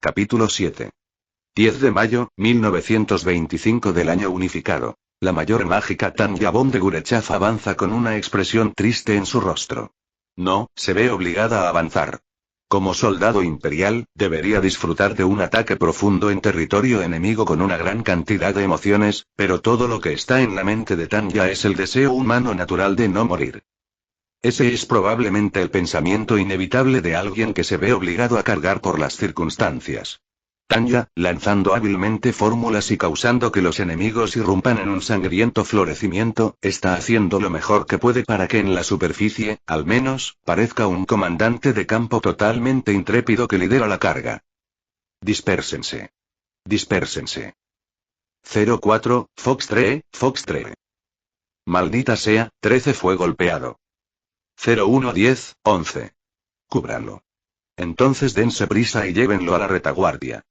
Capítulo 7. 10 de mayo, 1925 del año unificado. La mayor mágica Tanya von de Gurechav avanza con una expresión triste en su rostro. No, se ve obligada a avanzar. Como soldado imperial, debería disfrutar de un ataque profundo en territorio enemigo con una gran cantidad de emociones, pero todo lo que está en la mente de Tanya es el deseo humano natural de no morir. Ese es probablemente el pensamiento inevitable de alguien que se ve obligado a cargar por las circunstancias. Tanya, lanzando hábilmente fórmulas y causando que los enemigos irrumpan en un sangriento florecimiento, está haciendo lo mejor que puede para que en la superficie, al menos, parezca un comandante de campo totalmente intrépido que lidera la carga. Dispérsense. Dispérsense. 04, Fox 3, Fox 3. Maldita sea, 13 fue golpeado. 0110, 11. Cúbranlo. Entonces dense prisa y llévenlo a la retaguardia.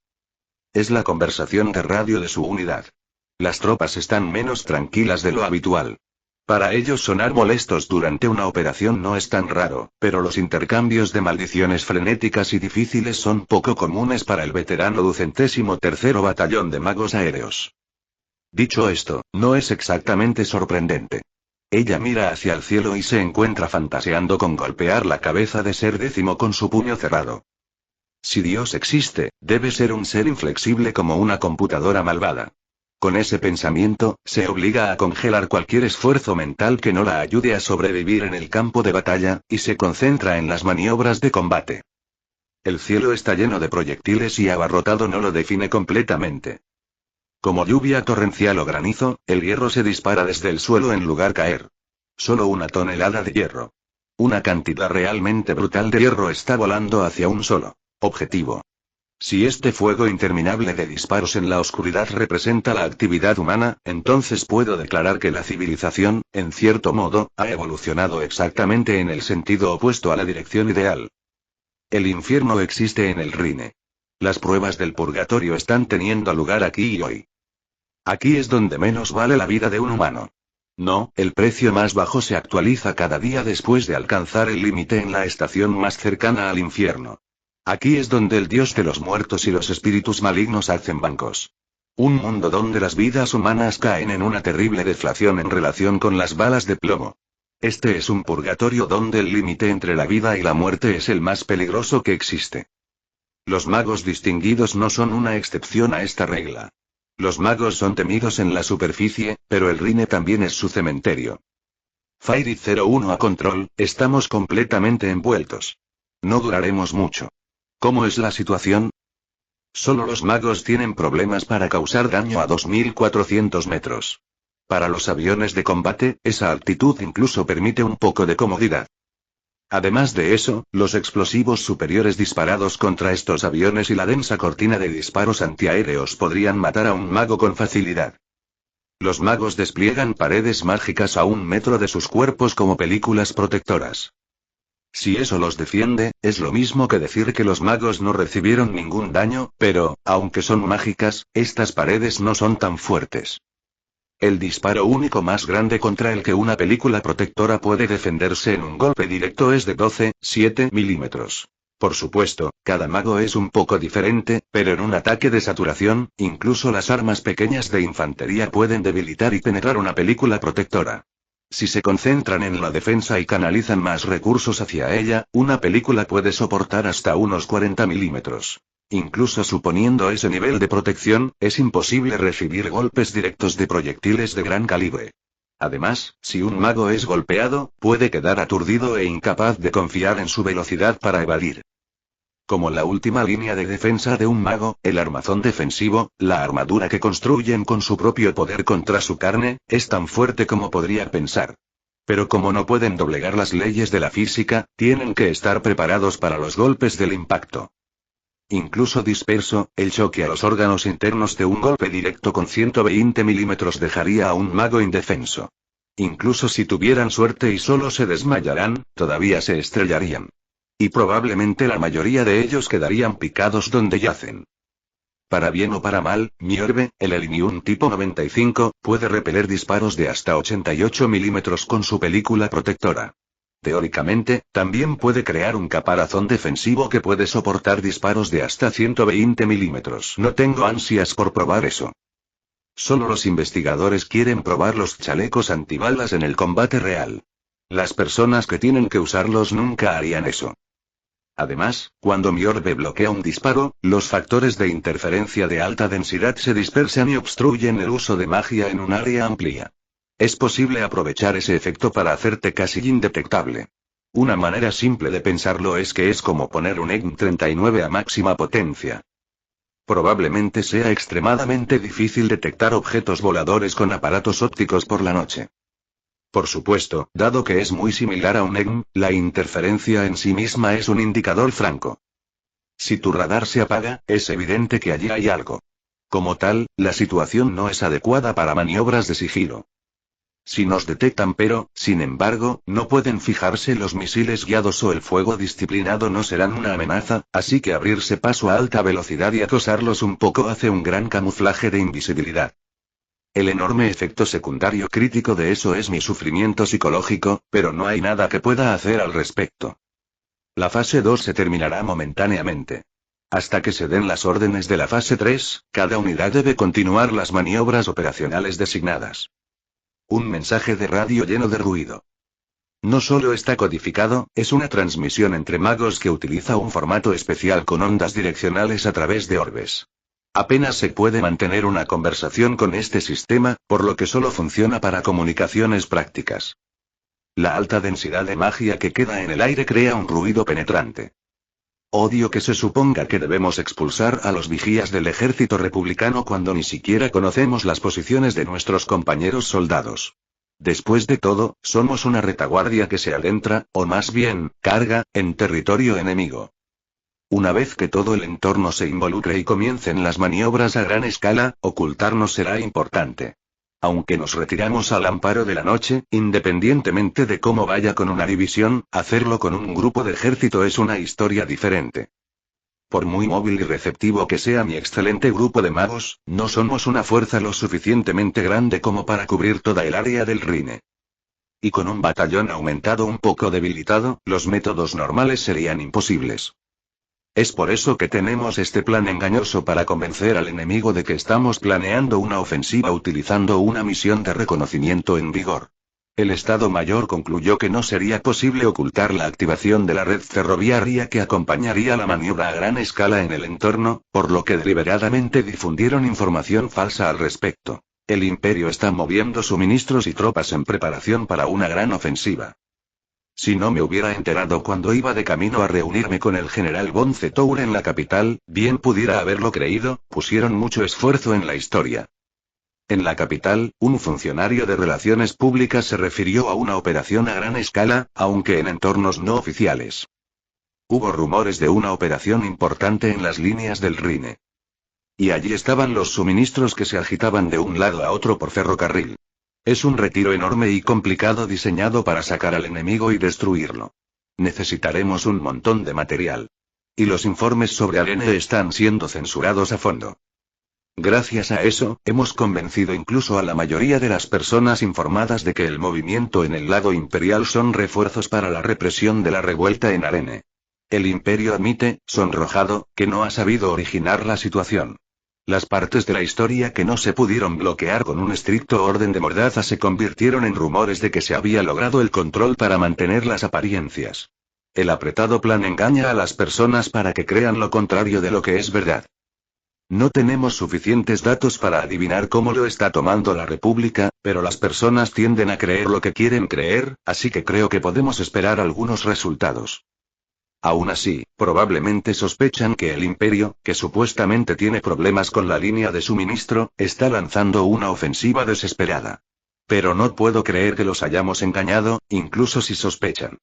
Es la conversación de radio de su unidad. Las tropas están menos tranquilas de lo habitual. Para ellos sonar molestos durante una operación no es tan raro, pero los intercambios de maldiciones frenéticas y difíciles son poco comunes para el veterano 203º Batallón de Magos Aéreos. Dicho esto, no es exactamente sorprendente. Ella mira hacia el cielo y se encuentra fantaseando con golpear la cabeza de Ser Décimo con su puño cerrado. Si Dios existe, debe ser un ser inflexible como una computadora malvada. Con ese pensamiento, se obliga a congelar cualquier esfuerzo mental que no la ayude a sobrevivir en el campo de batalla, y se concentra en las maniobras de combate. El cielo está lleno de proyectiles y abarrotado no lo define completamente. Como lluvia torrencial o granizo, el hierro se dispara desde el suelo en lugar caer. Solo 1 tonelada de hierro. Una cantidad realmente brutal de hierro está volando hacia un solo objetivo. Si este fuego interminable de disparos en la oscuridad representa la actividad humana, entonces puedo declarar que la civilización, en cierto modo, ha evolucionado exactamente en el sentido opuesto a la dirección ideal. El infierno existe en el Rhine. Las pruebas del purgatorio están teniendo lugar aquí y hoy. Aquí es donde menos vale la vida de un humano. No, el precio más bajo se actualiza cada día después de alcanzar el límite en la estación más cercana al infierno. Aquí es donde el dios de los muertos y los espíritus malignos hacen bancos. Un mundo donde las vidas humanas caen en una terrible deflación en relación con las balas de plomo. Este es un purgatorio donde el límite entre la vida y la muerte es el más peligroso que existe. Los magos distinguidos no son una excepción a esta regla. Los magos son temidos en la superficie, pero el Rhine también es su cementerio. Fairy 01 a control, estamos completamente envueltos. No duraremos mucho. ¿Cómo es la situación? Solo los magos tienen problemas para causar daño a 2400 metros. Para los aviones de combate, esa altitud incluso permite un poco de comodidad. Además de eso, los explosivos superiores disparados contra estos aviones y la densa cortina de disparos antiaéreos podrían matar a un mago con facilidad. Los magos despliegan paredes mágicas a 1 metro de sus cuerpos como películas protectoras. Si eso los defiende, es lo mismo que decir que los magos no recibieron ningún daño, pero, aunque son mágicas, estas paredes no son tan fuertes. El disparo único más grande contra el que una película protectora puede defenderse en un golpe directo es de 12,7 milímetros. Por supuesto, cada mago es un poco diferente, pero en un ataque de saturación, incluso las armas pequeñas de infantería pueden debilitar y penetrar una película protectora. Si se concentran en la defensa y canalizan más recursos hacia ella, una película puede soportar hasta unos 40 milímetros. Incluso suponiendo ese nivel de protección, es imposible recibir golpes directos de proyectiles de gran calibre. Además, si un mago es golpeado, puede quedar aturdido e incapaz de confiar en su velocidad para evadir. Como la última línea de defensa de un mago, el armazón defensivo, la armadura que construyen con su propio poder contra su carne, es tan fuerte como podría pensar. Pero como no pueden doblegar las leyes de la física, tienen que estar preparados para los golpes del impacto. Incluso disperso, el choque a los órganos internos de un golpe directo con 120 milímetros dejaría a un mago indefenso. Incluso si tuvieran suerte y solo se desmayarán, todavía se estrellarían. Y probablemente la mayoría de ellos quedarían picados donde yacen. Para bien o para mal, Mjolnir, el Elinium tipo 95, puede repeler disparos de hasta 88 milímetros con su película protectora. Teóricamente, también puede crear un caparazón defensivo que puede soportar disparos de hasta 120 milímetros. No tengo ansias por probar eso. Solo los investigadores quieren probar los chalecos antibalas en el combate real. Las personas que tienen que usarlos nunca harían eso. Además, cuando mi orbe bloquea un disparo, los factores de interferencia de alta densidad se dispersan y obstruyen el uso de magia en un área amplia. Es posible aprovechar ese efecto para hacerte casi indetectable. Una manera simple de pensarlo es que es como poner un EGM-39 a máxima potencia. Probablemente sea extremadamente difícil detectar objetos voladores con aparatos ópticos por la noche. Por supuesto, dado que es muy similar a un EGM, la interferencia en sí misma es un indicador franco. Si tu radar se apaga, es evidente que allí hay algo. Como tal, la situación no es adecuada para maniobras de sigilo. Si nos detectan sin embargo, no pueden fijarse, los misiles guiados o el fuego disciplinado no serán una amenaza, así que abrirse paso a alta velocidad y acosarlos un poco hace un gran camuflaje de invisibilidad. El enorme efecto secundario crítico de eso es mi sufrimiento psicológico, pero no hay nada que pueda hacer al respecto. La fase 2 se terminará momentáneamente. Hasta que se den las órdenes de la fase 3, cada unidad debe continuar las maniobras operacionales designadas. Un mensaje de radio lleno de ruido. No solo está codificado, es una transmisión entre magos que utiliza un formato especial con ondas direccionales a través de orbes. Apenas se puede mantener una conversación con este sistema, por lo que solo funciona para comunicaciones prácticas. La alta densidad de magia que queda en el aire crea un ruido penetrante. Odio que se suponga que debemos expulsar a los vigías del ejército republicano cuando ni siquiera conocemos las posiciones de nuestros compañeros soldados. Después de todo, somos una retaguardia que se adentra, o más bien, carga, en territorio enemigo. Una vez que todo el entorno se involucre y comiencen las maniobras a gran escala, ocultarnos será importante. Aunque nos retiramos al amparo de la noche, independientemente de cómo vaya con una división, hacerlo con un grupo de ejército es una historia diferente. Por muy móvil y receptivo que sea mi excelente grupo de magos, no somos una fuerza lo suficientemente grande como para cubrir toda el área del Rhine. Y con un batallón aumentado un poco debilitado, los métodos normales serían imposibles. Es por eso que tenemos este plan engañoso para convencer al enemigo de que estamos planeando una ofensiva utilizando una misión de reconocimiento en vigor. El Estado Mayor concluyó que no sería posible ocultar la activación de la red ferroviaria que acompañaría la maniobra a gran escala en el entorno, por lo que deliberadamente difundieron información falsa al respecto. El Imperio está moviendo suministros y tropas en preparación para una gran ofensiva. Si no me hubiera enterado cuando iba de camino a reunirme con el general von Zetour en la capital, bien pudiera haberlo creído, pusieron mucho esfuerzo en la historia. En la capital, un funcionario de relaciones públicas se refirió a una operación a gran escala, aunque en entornos no oficiales. Hubo rumores de una operación importante en las líneas del Rhine. Y allí estaban los suministros que se agitaban de un lado a otro por ferrocarril. Es un retiro enorme y complicado diseñado para sacar al enemigo y destruirlo. Necesitaremos un montón de material. Y los informes sobre Arene están siendo censurados a fondo. Gracias a eso, hemos convencido incluso a la mayoría de las personas informadas de que el movimiento en el lado imperial son refuerzos para la represión de la revuelta en Arene. El Imperio admite, sonrojado, que no ha sabido originar la situación. Las partes de la historia que no se pudieron bloquear con un estricto orden de mordaza se convirtieron en rumores de que se había logrado el control para mantener las apariencias. El apretado plan engaña a las personas para que crean lo contrario de lo que es verdad. No tenemos suficientes datos para adivinar cómo lo está tomando la República, pero las personas tienden a creer lo que quieren creer, así que creo que podemos esperar algunos resultados. Aún así, probablemente sospechan que el Imperio, que supuestamente tiene problemas con la línea de suministro, está lanzando una ofensiva desesperada. Pero no puedo creer que los hayamos engañado, incluso si sospechan.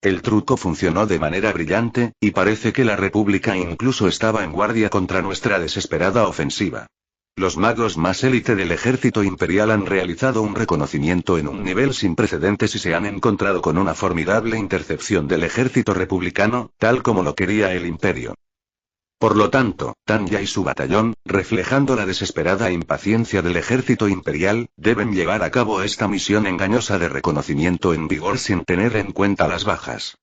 El truco funcionó de manera brillante, y parece que la República incluso estaba en guardia contra nuestra desesperada ofensiva. Los magos más élite del ejército imperial han realizado un reconocimiento en un nivel sin precedentes y se han encontrado con una formidable intercepción del ejército republicano, tal como lo quería el Imperio. Por lo tanto, Tanya y su batallón, reflejando la desesperada impaciencia del ejército imperial, deben llevar a cabo esta misión engañosa de reconocimiento en vigor sin tener en cuenta las bajas.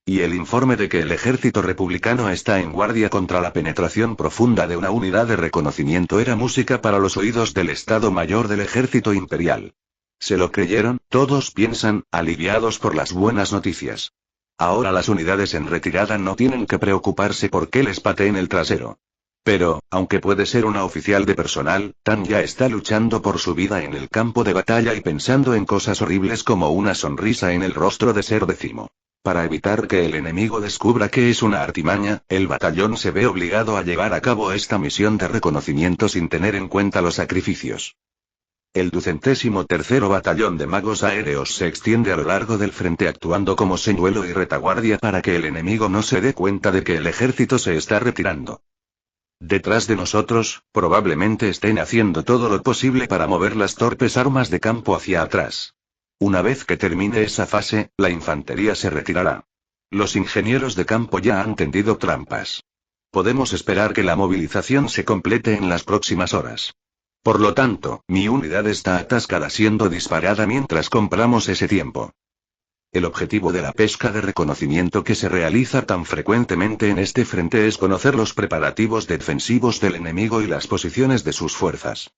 Y el informe de que el ejército republicano está en guardia contra la penetración profunda de una unidad de reconocimiento era música para los oídos del Estado Mayor del ejército imperial. ¿Se lo creyeron? Todos piensan, aliviados por las buenas noticias. Ahora las unidades en retirada no tienen que preocuparse por qué les pateen el trasero. Pero, aunque puede ser una oficial de personal, Tanya está luchando por su vida en el campo de batalla y pensando en cosas horribles como una sonrisa en el rostro de Ser Décimo. Para evitar que el enemigo descubra que es una artimaña, el batallón se ve obligado a llevar a cabo esta misión de reconocimiento sin tener en cuenta los sacrificios. El 203º Batallón de Magos Aéreos se extiende a lo largo del frente actuando como señuelo y retaguardia para que el enemigo no se dé cuenta de que el ejército se está retirando. Detrás de nosotros, probablemente estén haciendo todo lo posible para mover las torpes armas de campo hacia atrás. Una vez que termine esa fase, la infantería se retirará. Los ingenieros de campo ya han tendido trampas. Podemos esperar que la movilización se complete en las próximas horas. Por lo tanto, mi unidad está atascada siendo disparada mientras compramos ese tiempo. El objetivo de la pesca de reconocimiento que se realiza tan frecuentemente en este frente es conocer los preparativos defensivos del enemigo y las posiciones de sus fuerzas.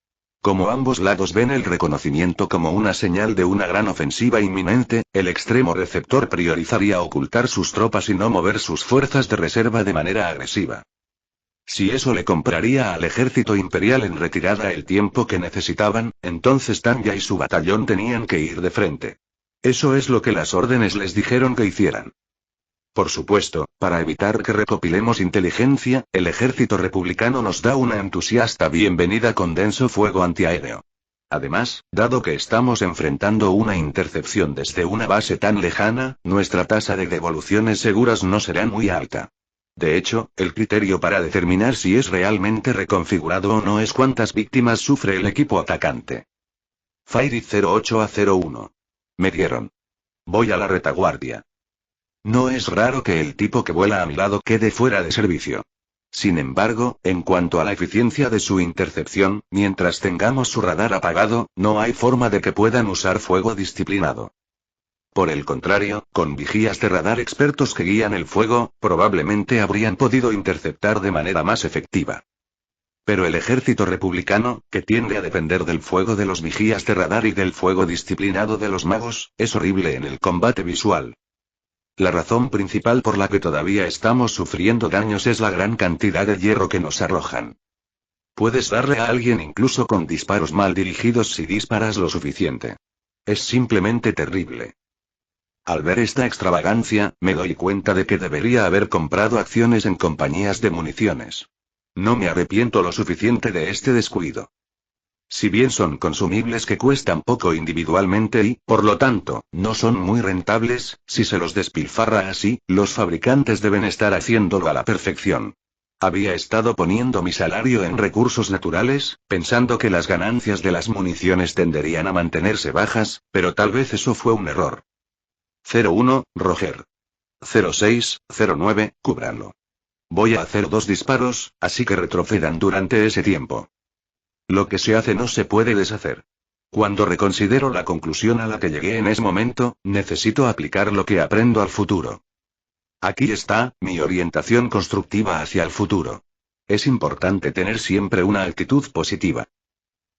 Como ambos lados ven el reconocimiento como una señal de una gran ofensiva inminente, el extremo receptor priorizaría ocultar sus tropas y no mover sus fuerzas de reserva de manera agresiva. Si eso le compraría al ejército imperial en retirada el tiempo que necesitaban, entonces Tanya y su batallón tenían que ir de frente. Eso es lo que las órdenes les dijeron que hicieran. Por supuesto, para evitar que recopilemos inteligencia, el ejército republicano nos da una entusiasta bienvenida con denso fuego antiaéreo. Además, dado que estamos enfrentando una intercepción desde una base tan lejana, nuestra tasa de devoluciones seguras no será muy alta. De hecho, el criterio para determinar si es realmente reconfigurado o no es cuántas víctimas sufre el equipo atacante. Fairy 08 a 01. Me dieron. Voy a la retaguardia. No es raro que el tipo que vuela a mi lado quede fuera de servicio. Sin embargo, en cuanto a la eficiencia de su intercepción, mientras tengamos su radar apagado, no hay forma de que puedan usar fuego disciplinado. Por el contrario, con vigías de radar expertos que guían el fuego, probablemente habrían podido interceptar de manera más efectiva. Pero el ejército republicano, que tiende a depender del fuego de los vigías de radar y del fuego disciplinado de los magos, es horrible en el combate visual. La razón principal por la que todavía estamos sufriendo daños es la gran cantidad de hierro que nos arrojan. Puedes darle a alguien incluso con disparos mal dirigidos si disparas lo suficiente. Es simplemente terrible. Al ver esta extravagancia, me doy cuenta de que debería haber comprado acciones en compañías de municiones. No me arrepiento lo suficiente de este descuido. Si bien son consumibles que cuestan poco individualmente y, por lo tanto, no son muy rentables, si se los despilfarra así, los fabricantes deben estar haciéndolo a la perfección. Había estado poniendo mi salario en recursos naturales, pensando que las ganancias de las municiones tenderían a mantenerse bajas, pero tal vez eso fue un error. 01, Roger. 06, 09, cúbranlo. Voy a hacer 2 disparos, así que retrocedan durante ese tiempo. Lo que se hace no se puede deshacer. Cuando reconsidero la conclusión a la que llegué en ese momento, necesito aplicar lo que aprendo al futuro. Aquí está, mi orientación constructiva hacia el futuro. Es importante tener siempre una actitud positiva.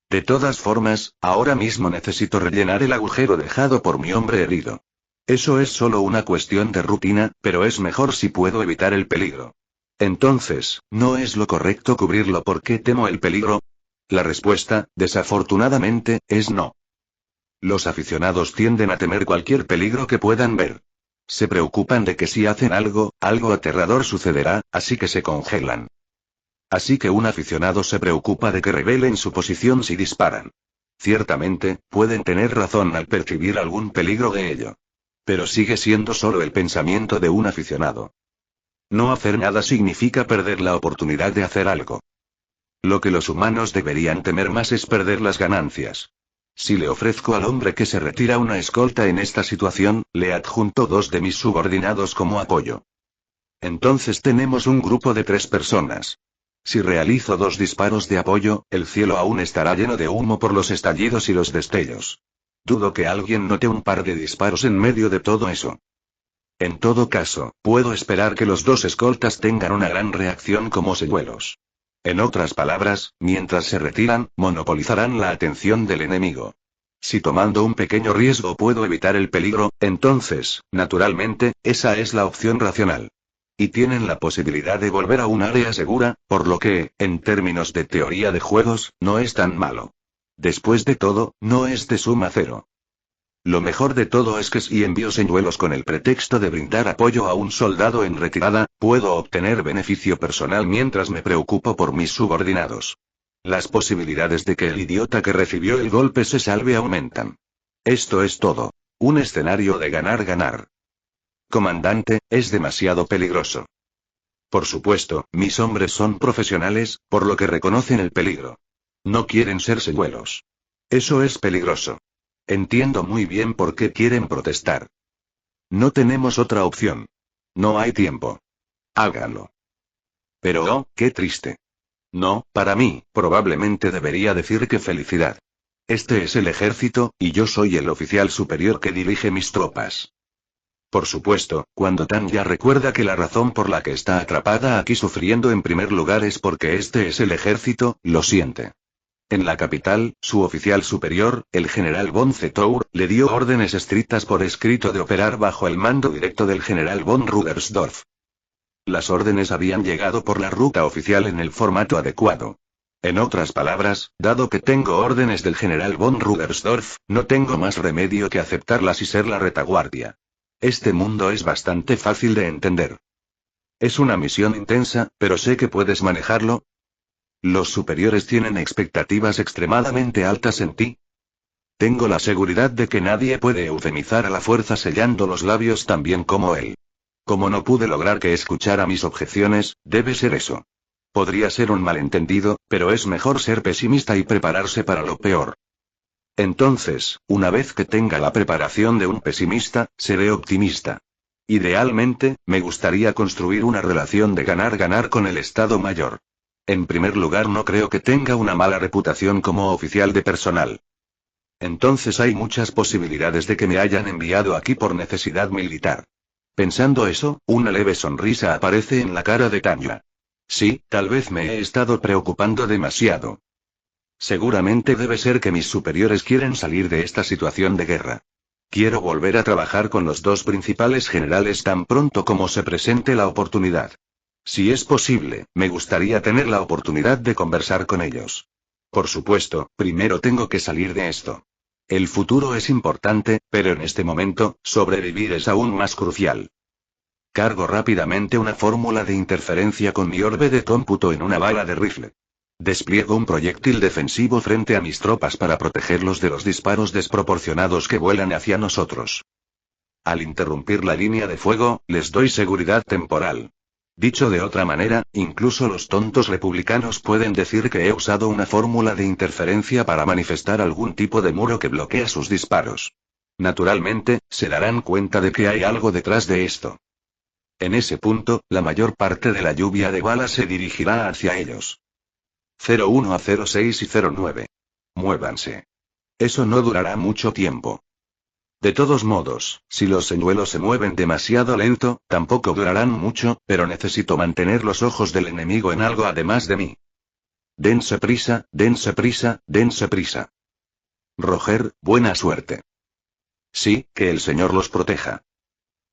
De todas formas, ahora mismo necesito rellenar el agujero dejado por mi hombre herido. Eso es solo una cuestión de rutina, pero es mejor si puedo evitar el peligro. Entonces, ¿no es lo correcto cubrirlo porque temo el peligro? La respuesta, desafortunadamente, es no. Los aficionados tienden a temer cualquier peligro que puedan ver. Se preocupan de que si hacen algo, algo aterrador sucederá, así que se congelan. Así que un aficionado se preocupa de que revelen su posición si disparan. Ciertamente, pueden tener razón al percibir algún peligro de ello. Pero sigue siendo solo el pensamiento de un aficionado. No hacer nada significa perder la oportunidad de hacer algo. Lo que los humanos deberían temer más es perder las ganancias. Si le ofrezco al hombre que se retira una escolta en esta situación, le adjunto 2 de mis subordinados como apoyo. Entonces tenemos un grupo de 3 personas. Si realizo 2 disparos de apoyo, el cielo aún estará lleno de humo por los estallidos y los destellos. Dudo que alguien note un par de disparos en medio de todo eso. En todo caso, puedo esperar que los 2 escoltas tengan una gran reacción como señuelos. En otras palabras, mientras se retiran, monopolizarán la atención del enemigo. Si tomando un pequeño riesgo puedo evitar el peligro, entonces, naturalmente, esa es la opción racional. Y tienen la posibilidad de volver a un área segura, por lo que, en términos de teoría de juegos, no es tan malo. Después de todo, no es de suma cero. Lo mejor de todo es que si envío señuelos con el pretexto de brindar apoyo a un soldado en retirada, puedo obtener beneficio personal mientras me preocupo por mis subordinados. Las posibilidades de que el idiota que recibió el golpe se salve aumentan. Esto es todo. Un escenario de ganar-ganar. Comandante, es demasiado peligroso. Por supuesto, mis hombres son profesionales, por lo que reconocen el peligro. No quieren ser señuelos. Eso es peligroso. Entiendo muy bien por qué quieren protestar. No tenemos otra opción. No hay tiempo. Háganlo. Pero oh, qué triste. No, para mí, probablemente debería decir que felicidad. Este es el ejército, y yo soy el oficial superior que dirige mis tropas. Por supuesto, cuando Tanya recuerda que la razón por la que está atrapada aquí sufriendo en primer lugar es porque este es el ejército, lo siente. En la capital, su oficial superior, el general von Zetour, le dio órdenes estrictas por escrito de operar bajo el mando directo del general von Rudersdorf. Las órdenes habían llegado por la ruta oficial en el formato adecuado. En otras palabras, dado que tengo órdenes del general von Rudersdorf, no tengo más remedio que aceptarlas y ser la retaguardia. Este mundo es bastante fácil de entender. Es una misión intensa, pero sé que puedes manejarlo. Los superiores tienen expectativas extremadamente altas en ti. Tengo la seguridad de que nadie puede eufemizar a la fuerza sellando los labios tan bien como él. Como no pude lograr que escuchara mis objeciones, debe ser eso. Podría ser un malentendido, pero es mejor ser pesimista y prepararse para lo peor. Entonces, una vez que tenga la preparación de un pesimista, seré optimista. Idealmente, me gustaría construir una relación de ganar-ganar con el Estado Mayor. En primer lugar, no creo que tenga una mala reputación como oficial de personal. Entonces hay muchas posibilidades de que me hayan enviado aquí por necesidad militar. Pensando eso, una leve sonrisa aparece en la cara de Tanya. Sí, tal vez me he estado preocupando demasiado. Seguramente debe ser que mis superiores quieren salir de esta situación de guerra. Quiero volver a trabajar con los 2 principales generales tan pronto como se presente la oportunidad. Si es posible, me gustaría tener la oportunidad de conversar con ellos. Por supuesto, primero tengo que salir de esto. El futuro es importante, pero en este momento, sobrevivir es aún más crucial. Cargo rápidamente una fórmula de interferencia con mi orbe de cómputo en una bala de rifle. Despliego un proyectil defensivo frente a mis tropas para protegerlos de los disparos desproporcionados que vuelan hacia nosotros. Al interrumpir la línea de fuego, les doy seguridad temporal. Dicho de otra manera, incluso los tontos republicanos pueden decir que he usado una fórmula de interferencia para manifestar algún tipo de muro que bloquea sus disparos. Naturalmente, se darán cuenta de que hay algo detrás de esto. En ese punto, la mayor parte de la lluvia de balas se dirigirá hacia ellos. 01 a 06 y 09. Muévanse. Eso no durará mucho tiempo. De todos modos, si los señuelos se mueven demasiado lento, tampoco durarán mucho, pero necesito mantener los ojos del enemigo en algo además de mí. Dense prisa, dense prisa, dense prisa. Roger, buena suerte. Sí, que el Señor los proteja.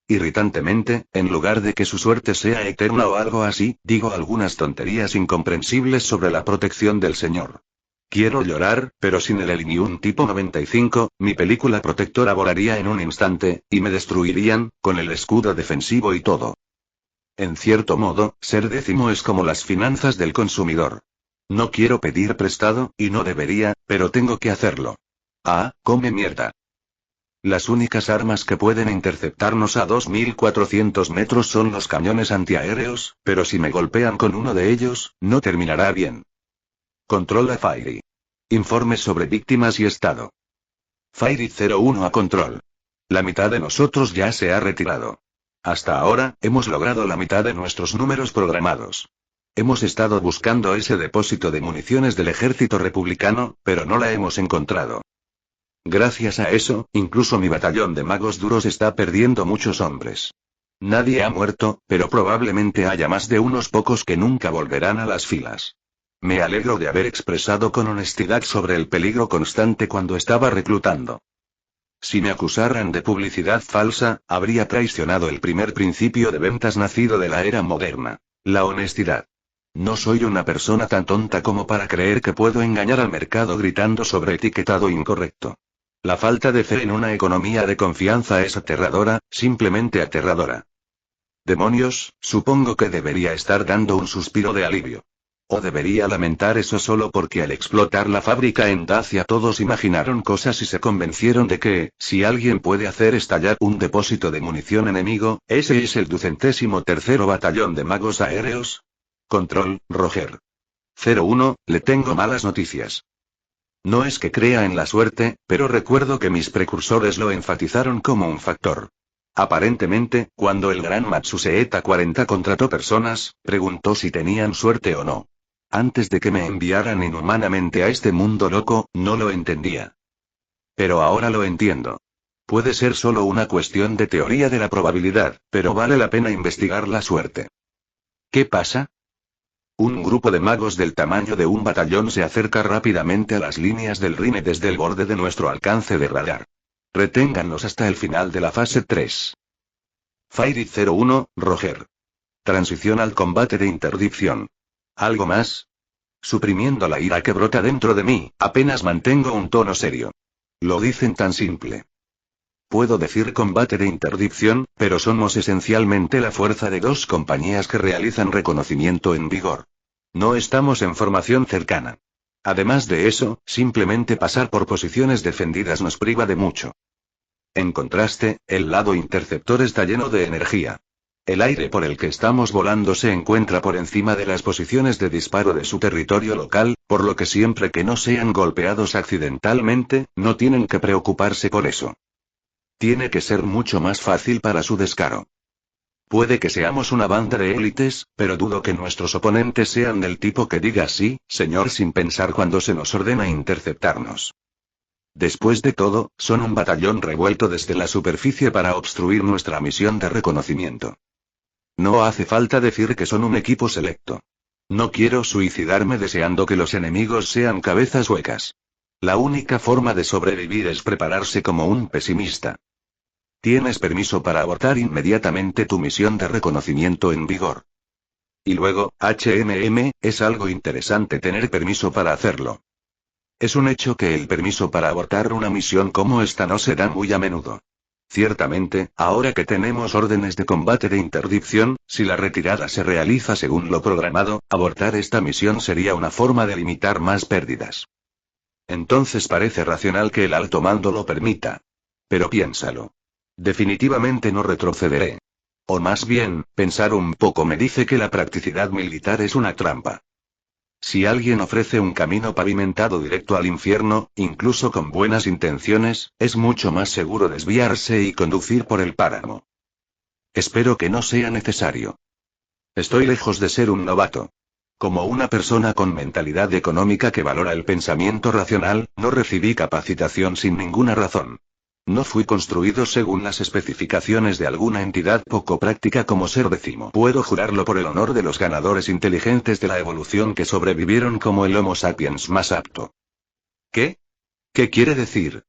Irritantemente, en lugar de que su suerte sea eterna o algo así, digo algunas tonterías incomprensibles sobre la protección del Señor. Quiero llorar, pero sin el Elinium tipo 95, mi película protectora volaría en un instante, y me destruirían, con el escudo defensivo y todo. En cierto modo, ser décimo es como las finanzas del consumidor. No quiero pedir prestado, y no debería, pero tengo que hacerlo. Ah, come mierda. Las únicas armas que pueden interceptarnos a 2400 metros son los cañones antiaéreos, pero si me golpean con uno de ellos, no terminará bien. Control a Fairy. Informe sobre víctimas y estado. Fairy 01 a control. La mitad de nosotros ya se ha retirado. Hasta ahora, hemos logrado la mitad de nuestros números programados. Hemos estado buscando ese depósito de municiones del ejército republicano, pero no la hemos encontrado. Gracias a eso, incluso mi batallón de magos duros está perdiendo muchos hombres. Nadie ha muerto, pero probablemente haya más de unos pocos que nunca volverán a las filas. Me alegro de haber expresado con honestidad sobre el peligro constante cuando estaba reclutando. Si me acusaran de publicidad falsa, habría traicionado el primer principio de ventas nacido de la era moderna: la honestidad. No soy una persona tan tonta como para creer que puedo engañar al mercado gritando sobre etiquetado incorrecto. La falta de fe en una economía de confianza es aterradora, simplemente aterradora. Demonios, supongo que debería estar dando un suspiro de alivio. O debería lamentar eso solo porque al explotar la fábrica en Dacia todos imaginaron cosas y se convencieron de que, si alguien puede hacer estallar un depósito de munición enemigo, ese es el 203º batallón de magos aéreos. Control, Roger. 01, le tengo malas noticias. No es que crea en la suerte, pero recuerdo que mis precursores lo enfatizaron como un factor. Aparentemente, cuando el gran Matsuseeta 40 contrató personas, preguntó si tenían suerte o no. Antes de que me enviaran inhumanamente a este mundo loco, no lo entendía. Pero ahora lo entiendo. Puede ser solo una cuestión de teoría de la probabilidad, pero vale la pena investigar la suerte. ¿Qué pasa? Un grupo de magos del tamaño de un batallón se acerca rápidamente a las líneas del Rime desde el borde de nuestro alcance de radar. Reténganlos hasta el final de la fase 3. Fairy 01, Roger. Transición al combate de interdicción. ¿Algo más? Suprimiendo la ira que brota dentro de mí, apenas mantengo un tono serio. Lo dicen tan simple. Puedo decir combate de interdicción, pero somos esencialmente la fuerza de dos compañías que realizan reconocimiento en vigor. No estamos en formación cercana. Además de eso, simplemente pasar por posiciones defendidas nos priva de mucho. En contraste, el lado interceptor está lleno de energía. El aire por el que estamos volando se encuentra por encima de las posiciones de disparo de su territorio local, por lo que siempre que no sean golpeados accidentalmente, no tienen que preocuparse por eso. Tiene que ser mucho más fácil para su descaro. Puede que seamos una banda de élites, pero dudo que nuestros oponentes sean del tipo que diga sí, señor, sin pensar cuando se nos ordena interceptarnos. Después de todo, son un batallón revuelto desde la superficie para obstruir nuestra misión de reconocimiento. No hace falta decir que son un equipo selecto. No quiero suicidarme deseando que los enemigos sean cabezas huecas. La única forma de sobrevivir es prepararse como un pesimista. Tienes permiso para abortar inmediatamente tu misión de reconocimiento en vigor. Y luego, es algo interesante tener permiso para hacerlo. Es un hecho que el permiso para abortar una misión como esta no se da muy a menudo. Ciertamente, ahora que tenemos órdenes de combate de interdicción, si la retirada se realiza según lo programado, abortar esta misión sería una forma de limitar más pérdidas. Entonces parece racional que el alto mando lo permita. Pero piénsalo. Definitivamente no retrocederé. O más bien, pensar un poco me dice que la practicidad militar es una trampa. Si alguien ofrece un camino pavimentado directo al infierno, incluso con buenas intenciones, es mucho más seguro desviarse y conducir por el páramo. Espero que no sea necesario. Estoy lejos de ser un novato. Como una persona con mentalidad económica que valora el pensamiento racional, no recibí capacitación sin ninguna razón. No fui construido según las especificaciones de alguna entidad poco práctica como ser décimo. Puedo jurarlo por el honor de los ganadores inteligentes de la evolución que sobrevivieron como el Homo sapiens más apto. ¿Qué? ¿Qué quiere decir?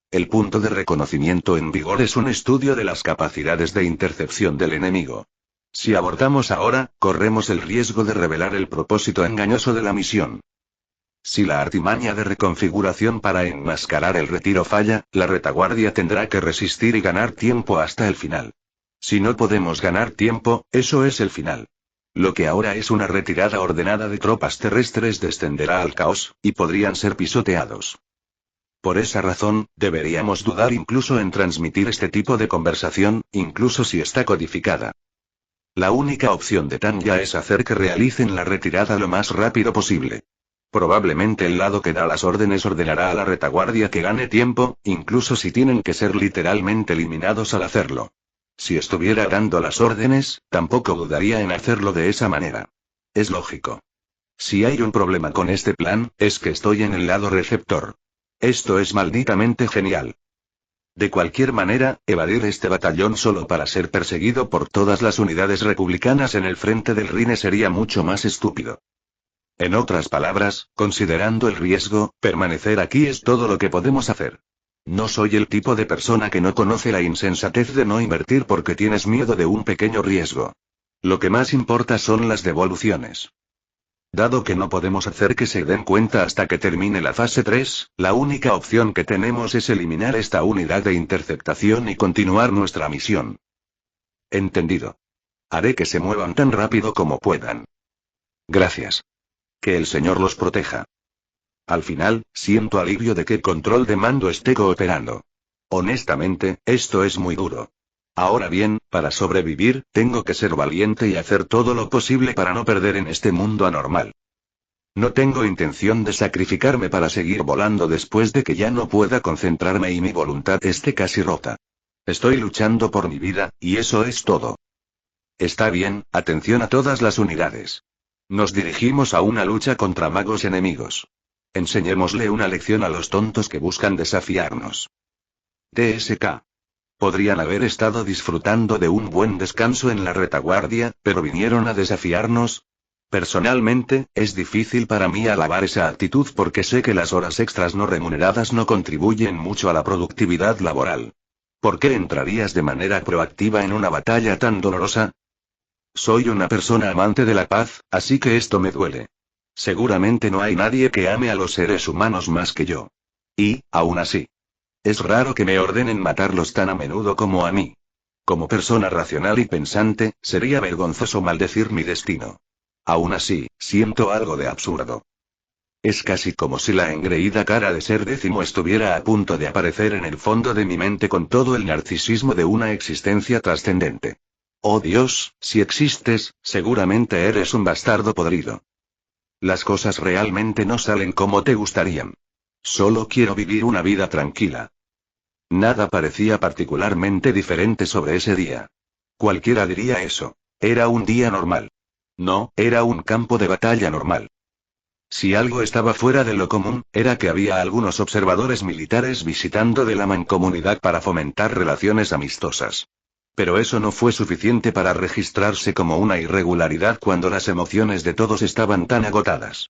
El punto de reconocimiento en vigor es un estudio de las capacidades de intercepción del enemigo. Si abortamos ahora, corremos el riesgo de revelar el propósito engañoso de la misión. Si la artimaña de reconfiguración para enmascarar el retiro falla, la retaguardia tendrá que resistir y ganar tiempo hasta el final. Si no podemos ganar tiempo, eso es el final. Lo que ahora es una retirada ordenada de tropas terrestres descenderá al caos, y podrían ser pisoteados. Por esa razón, deberíamos dudar incluso en transmitir este tipo de conversación, incluso si está codificada. La única opción de Tanya es hacer que realicen la retirada lo más rápido posible. Probablemente el lado que da las órdenes ordenará a la retaguardia que gane tiempo, incluso si tienen que ser literalmente eliminados al hacerlo. Si estuviera dando las órdenes, tampoco dudaría en hacerlo de esa manera. Es lógico. Si hay un problema con este plan, es que estoy en el lado receptor. Esto es malditamente genial. De cualquier manera, evadir este batallón solo para ser perseguido por todas las unidades republicanas en el frente del Rhine sería mucho más estúpido. En otras palabras, considerando el riesgo, permanecer aquí es todo lo que podemos hacer. No soy el tipo de persona que no conoce la insensatez de no invertir porque tienes miedo de un pequeño riesgo. Lo que más importa son las devoluciones. Dado que no podemos hacer que se den cuenta hasta que termine la fase 3, la única opción que tenemos es eliminar esta unidad de interceptación y continuar nuestra misión. Entendido. Haré que se muevan tan rápido como puedan. Gracias. Que el Señor los proteja. Al final, siento alivio de que el control de mando esté cooperando. Honestamente, esto es muy duro. Ahora bien, para sobrevivir, tengo que ser valiente y hacer todo lo posible para no perder en este mundo anormal. No tengo intención de sacrificarme para seguir volando después de que ya no pueda concentrarme y mi voluntad esté casi rota. Estoy luchando por mi vida, y eso es todo. Está bien, atención a todas las unidades. Nos dirigimos a una lucha contra magos enemigos. Enseñémosle una lección a los tontos que buscan desafiarnos. TSK. Podrían haber estado disfrutando de un buen descanso en la retaguardia, pero vinieron a desafiarnos. Personalmente, es difícil para mí alabar esa actitud porque sé que las horas extras no remuneradas no contribuyen mucho a la productividad laboral. ¿Por qué entrarías de manera proactiva en una batalla tan dolorosa? Soy una persona amante de la paz, así que esto me duele. Seguramente no hay nadie que ame a los seres humanos más que yo. Y, aún así, es raro que me ordenen matarlos tan a menudo como a mí. Como persona racional y pensante, sería vergonzoso maldecir mi destino. Aún así, siento algo de absurdo. Es casi como si la engreída cara de ser décimo estuviera a punto de aparecer en el fondo de mi mente con todo el narcisismo de una existencia trascendente. Oh Dios, si existes, seguramente eres un bastardo podrido. Las cosas realmente no salen como te gustarían. Solo quiero vivir una vida tranquila. Nada parecía particularmente diferente sobre ese día. Cualquiera diría eso. Era un día normal. No, era un campo de batalla normal. Si algo estaba fuera de lo común, era que había algunos observadores militares visitando de la mancomunidad para fomentar relaciones amistosas. Pero eso no fue suficiente para registrarse como una irregularidad cuando las emociones de todos estaban tan agotadas.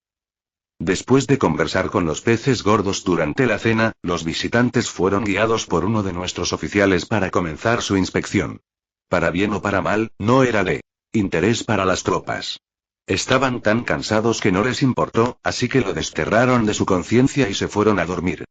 Después de conversar con los peces gordos durante la cena, los visitantes fueron guiados por uno de nuestros oficiales para comenzar su inspección. Para bien o para mal, no era de interés para las tropas. Estaban tan cansados que no les importó, así que lo desterraron de su conciencia y se fueron a dormir.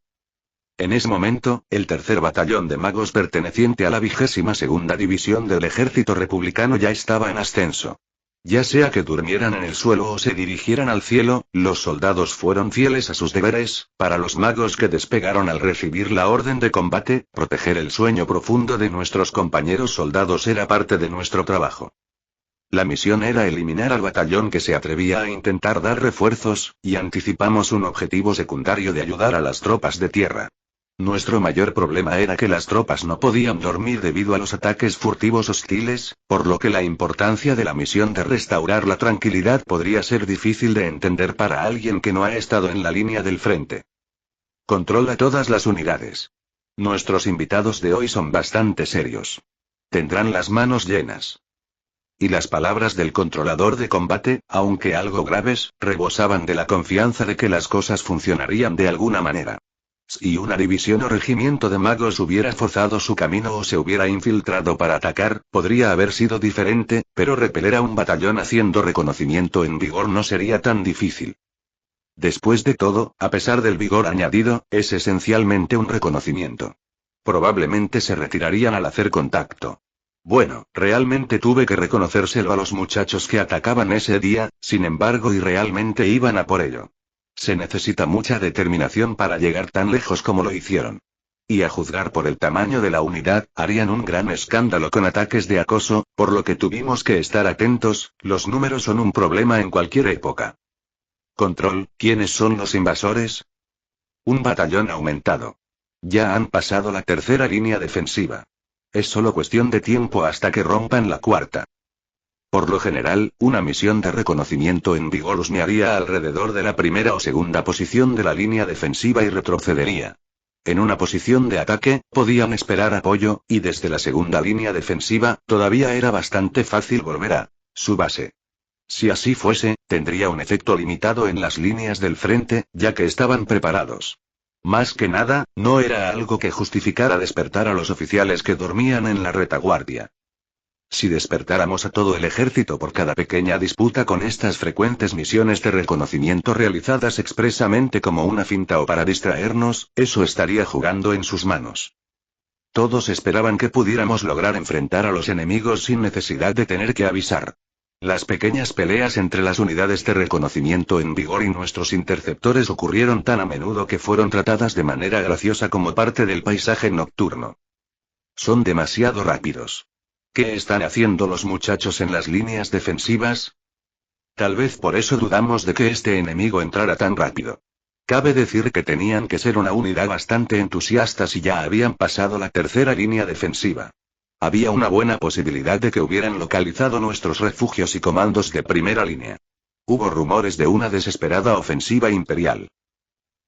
En ese momento, el tercer batallón de magos perteneciente a la 22ª División del Ejército Republicano ya estaba en ascenso. Ya sea que durmieran en el suelo o se dirigieran al cielo, los soldados fueron fieles a sus deberes. Para los magos que despegaron al recibir la orden de combate, proteger el sueño profundo de nuestros compañeros soldados era parte de nuestro trabajo. La misión era eliminar al batallón que se atrevía a intentar dar refuerzos, y anticipamos un objetivo secundario de ayudar a las tropas de tierra. Nuestro mayor problema era que las tropas no podían dormir debido a los ataques furtivos hostiles, por lo que la importancia de la misión de restaurar la tranquilidad podría ser difícil de entender para alguien que no ha estado en la línea del frente. Controla todas las unidades. Nuestros invitados de hoy son bastante serios. Tendrán las manos llenas. Y las palabras del controlador de combate, aunque algo graves, rebosaban de la confianza de que las cosas funcionarían de alguna manera. Si una división o regimiento de magos hubiera forzado su camino o se hubiera infiltrado para atacar, podría haber sido diferente, pero repeler a un batallón haciendo reconocimiento en vigor no sería tan difícil. Después de todo, a pesar del vigor añadido, es esencialmente un reconocimiento. Probablemente se retirarían al hacer contacto. Bueno, realmente tuve que reconocérselo a los muchachos que atacaban ese día, sin embargo, y realmente iban a por ello. Se necesita mucha determinación para llegar tan lejos como lo hicieron. Y a juzgar por el tamaño de la unidad, harían un gran escándalo con ataques de acoso, por lo que tuvimos que estar atentos. Los números son un problema en cualquier época. Control, ¿quiénes son los invasores? Un batallón aumentado. Ya han pasado la tercera línea defensiva. Es solo cuestión de tiempo hasta que rompan la cuarta. Por lo general, una misión de reconocimiento en Vigorus me haría alrededor de la primera o segunda posición de la línea defensiva y retrocedería. En una posición de ataque, podían esperar apoyo, y desde la segunda línea defensiva, todavía era bastante fácil volver a su base. Si así fuese, tendría un efecto limitado en las líneas del frente, ya que estaban preparados. Más que nada, no era algo que justificara despertar a los oficiales que dormían en la retaguardia. Si despertáramos a todo el ejército por cada pequeña disputa con estas frecuentes misiones de reconocimiento realizadas expresamente como una finta o para distraernos, eso estaría jugando en sus manos. Todos esperaban que pudiéramos lograr enfrentar a los enemigos sin necesidad de tener que avisar. Las pequeñas peleas entre las unidades de reconocimiento en vigor y nuestros interceptores ocurrieron tan a menudo que fueron tratadas de manera graciosa como parte del paisaje nocturno. Son demasiado rápidos. ¿Qué están haciendo los muchachos en las líneas defensivas? Tal vez por eso dudamos de que este enemigo entrara tan rápido. Cabe decir que tenían que ser una unidad bastante entusiasta si ya habían pasado la tercera línea defensiva. Había una buena posibilidad de que hubieran localizado nuestros refugios y comandos de primera línea. Hubo rumores de una desesperada ofensiva imperial.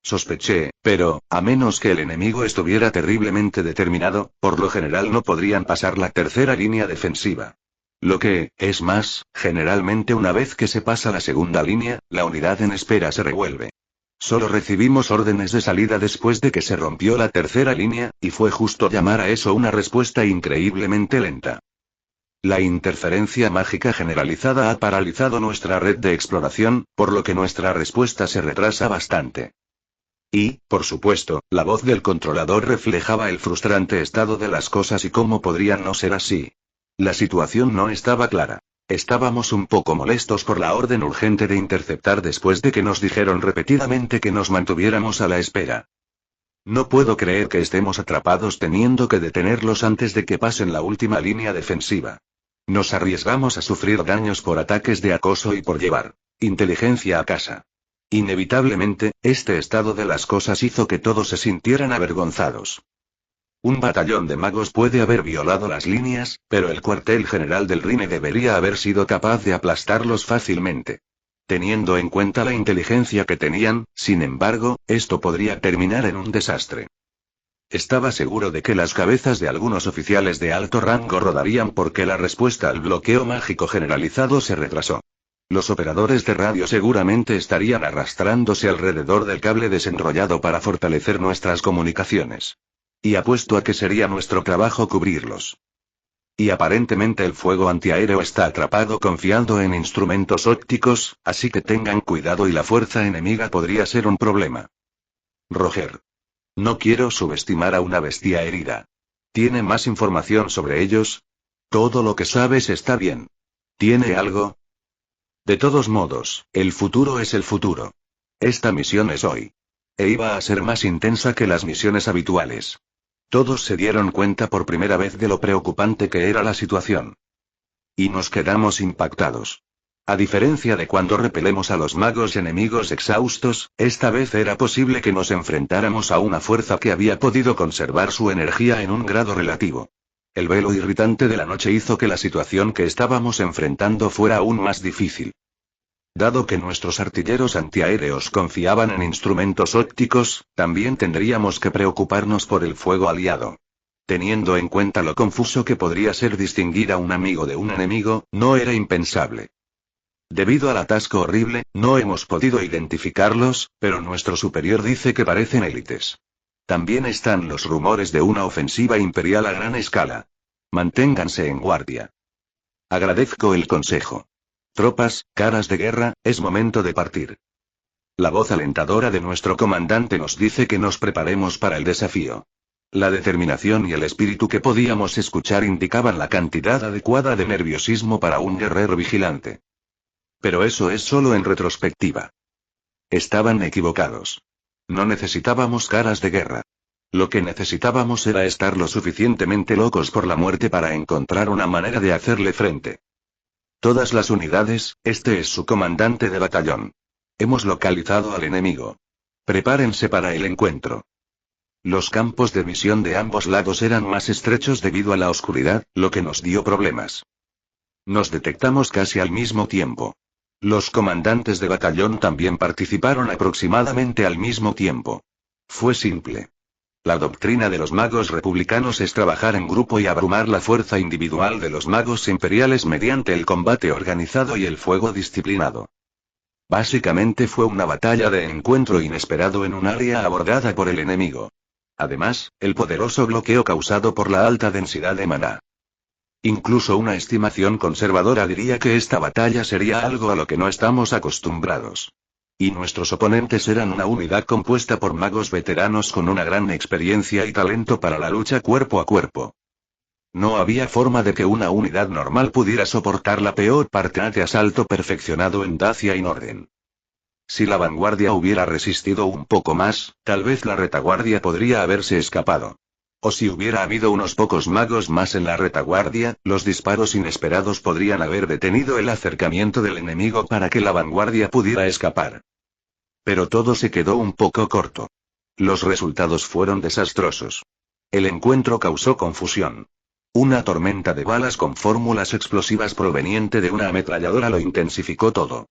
Sospeché, pero, a menos que el enemigo estuviera terriblemente determinado, por lo general no podrían pasar la tercera línea defensiva. Lo que, es más, generalmente una vez que se pasa la segunda línea, la unidad en espera se revuelve. Solo recibimos órdenes de salida después de que se rompió la tercera línea, y fue justo llamar a eso una respuesta increíblemente lenta. La interferencia mágica generalizada ha paralizado nuestra red de exploración, por lo que nuestra respuesta se retrasa bastante. Y, por supuesto, la voz del controlador reflejaba el frustrante estado de las cosas y cómo podrían no ser así. La situación no estaba clara. Estábamos un poco molestos por la orden urgente de interceptar después de que nos dijeron repetidamente que nos mantuviéramos a la espera. No puedo creer que estemos atrapados teniendo que detenerlos antes de que pasen la última línea defensiva. Nos arriesgamos a sufrir daños por ataques de acoso y por llevar inteligencia a casa. Inevitablemente, este estado de las cosas hizo que todos se sintieran avergonzados. Un batallón de magos puede haber violado las líneas, pero el cuartel general del Rine debería haber sido capaz de aplastarlos fácilmente. Teniendo en cuenta la inteligencia que tenían, sin embargo, esto podría terminar en un desastre. Estaba seguro de que las cabezas de algunos oficiales de alto rango rodarían porque la respuesta al bloqueo mágico generalizado se retrasó. Los operadores de radio seguramente estarían arrastrándose alrededor del cable desenrollado para fortalecer nuestras comunicaciones. Y apuesto a que sería nuestro trabajo cubrirlos. Y aparentemente el fuego antiaéreo está atrapado confiando en instrumentos ópticos, así que tengan cuidado y la fuerza enemiga podría ser un problema. Roger. No quiero subestimar a una bestia herida. ¿Tiene más información sobre ellos? Todo lo que sabes está bien. ¿Tiene algo? De todos modos, el futuro es el futuro. Esta misión es hoy. E iba a ser más intensa que las misiones habituales. Todos se dieron cuenta por primera vez de lo preocupante que era la situación. Y nos quedamos impactados. A diferencia de cuando repelemos a los magos enemigos exhaustos, esta vez era posible que nos enfrentáramos a una fuerza que había podido conservar su energía en un grado relativo. El velo irritante de la noche hizo que la situación que estábamos enfrentando fuera aún más difícil. Dado que nuestros artilleros antiaéreos confiaban en instrumentos ópticos, también tendríamos que preocuparnos por el fuego aliado. Teniendo en cuenta lo confuso que podría ser distinguir a un amigo de un enemigo, no era impensable. Debido al atasco horrible, no hemos podido identificarlos, pero nuestro superior dice que parecen élites. También están los rumores de una ofensiva imperial a gran escala. Manténganse en guardia. Agradezco el consejo. Tropas, caras de guerra, es momento de partir. La voz alentadora de nuestro comandante nos dice que nos preparemos para el desafío. La determinación y el espíritu que podíamos escuchar indicaban la cantidad adecuada de nerviosismo para un guerrero vigilante. Pero eso es solo en retrospectiva. Estaban equivocados. No necesitábamos caras de guerra. Lo que necesitábamos era estar lo suficientemente locos por la muerte para encontrar una manera de hacerle frente. Todas las unidades, este es su comandante de batallón. Hemos localizado al enemigo. Prepárense para el encuentro. Los campos de visión de ambos lados eran más estrechos debido a la oscuridad, lo que nos dio problemas. Nos detectamos casi al mismo tiempo. Los comandantes de batallón también participaron aproximadamente al mismo tiempo. Fue simple. La doctrina de los magos republicanos es trabajar en grupo y abrumar la fuerza individual de los magos imperiales mediante el combate organizado y el fuego disciplinado. Básicamente fue una batalla de encuentro inesperado en un área abordada por el enemigo. Además, el poderoso bloqueo causado por la alta densidad de maná. Incluso una estimación conservadora diría que esta batalla sería algo a lo que no estamos acostumbrados. Y nuestros oponentes eran una unidad compuesta por magos veteranos con una gran experiencia y talento para la lucha cuerpo a cuerpo. No había forma de que una unidad normal pudiera soportar la peor parte de asalto perfeccionado en Dacia y Norden. Si la vanguardia hubiera resistido un poco más, tal vez la retaguardia podría haberse escapado. O si hubiera habido unos pocos magos más en la retaguardia, los disparos inesperados podrían haber detenido el acercamiento del enemigo para que la vanguardia pudiera escapar. Pero todo se quedó un poco corto. Los resultados fueron desastrosos. El encuentro causó confusión. Una tormenta de balas con fórmulas explosivas proveniente de una ametralladora lo intensificó todo.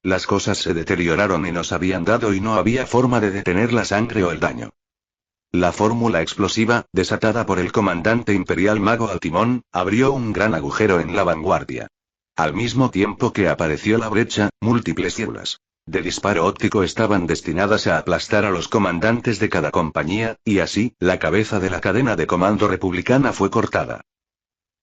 Las cosas se deterioraron y nos habían dado y no había forma de detener la sangre o el daño. La fórmula explosiva, desatada por el comandante imperial mago al timón, abrió un gran agujero en la vanguardia. Al mismo tiempo que apareció la brecha, múltiples células de disparo óptico estaban destinadas a aplastar a los comandantes de cada compañía, y así, la cabeza de la cadena de comando republicana fue cortada.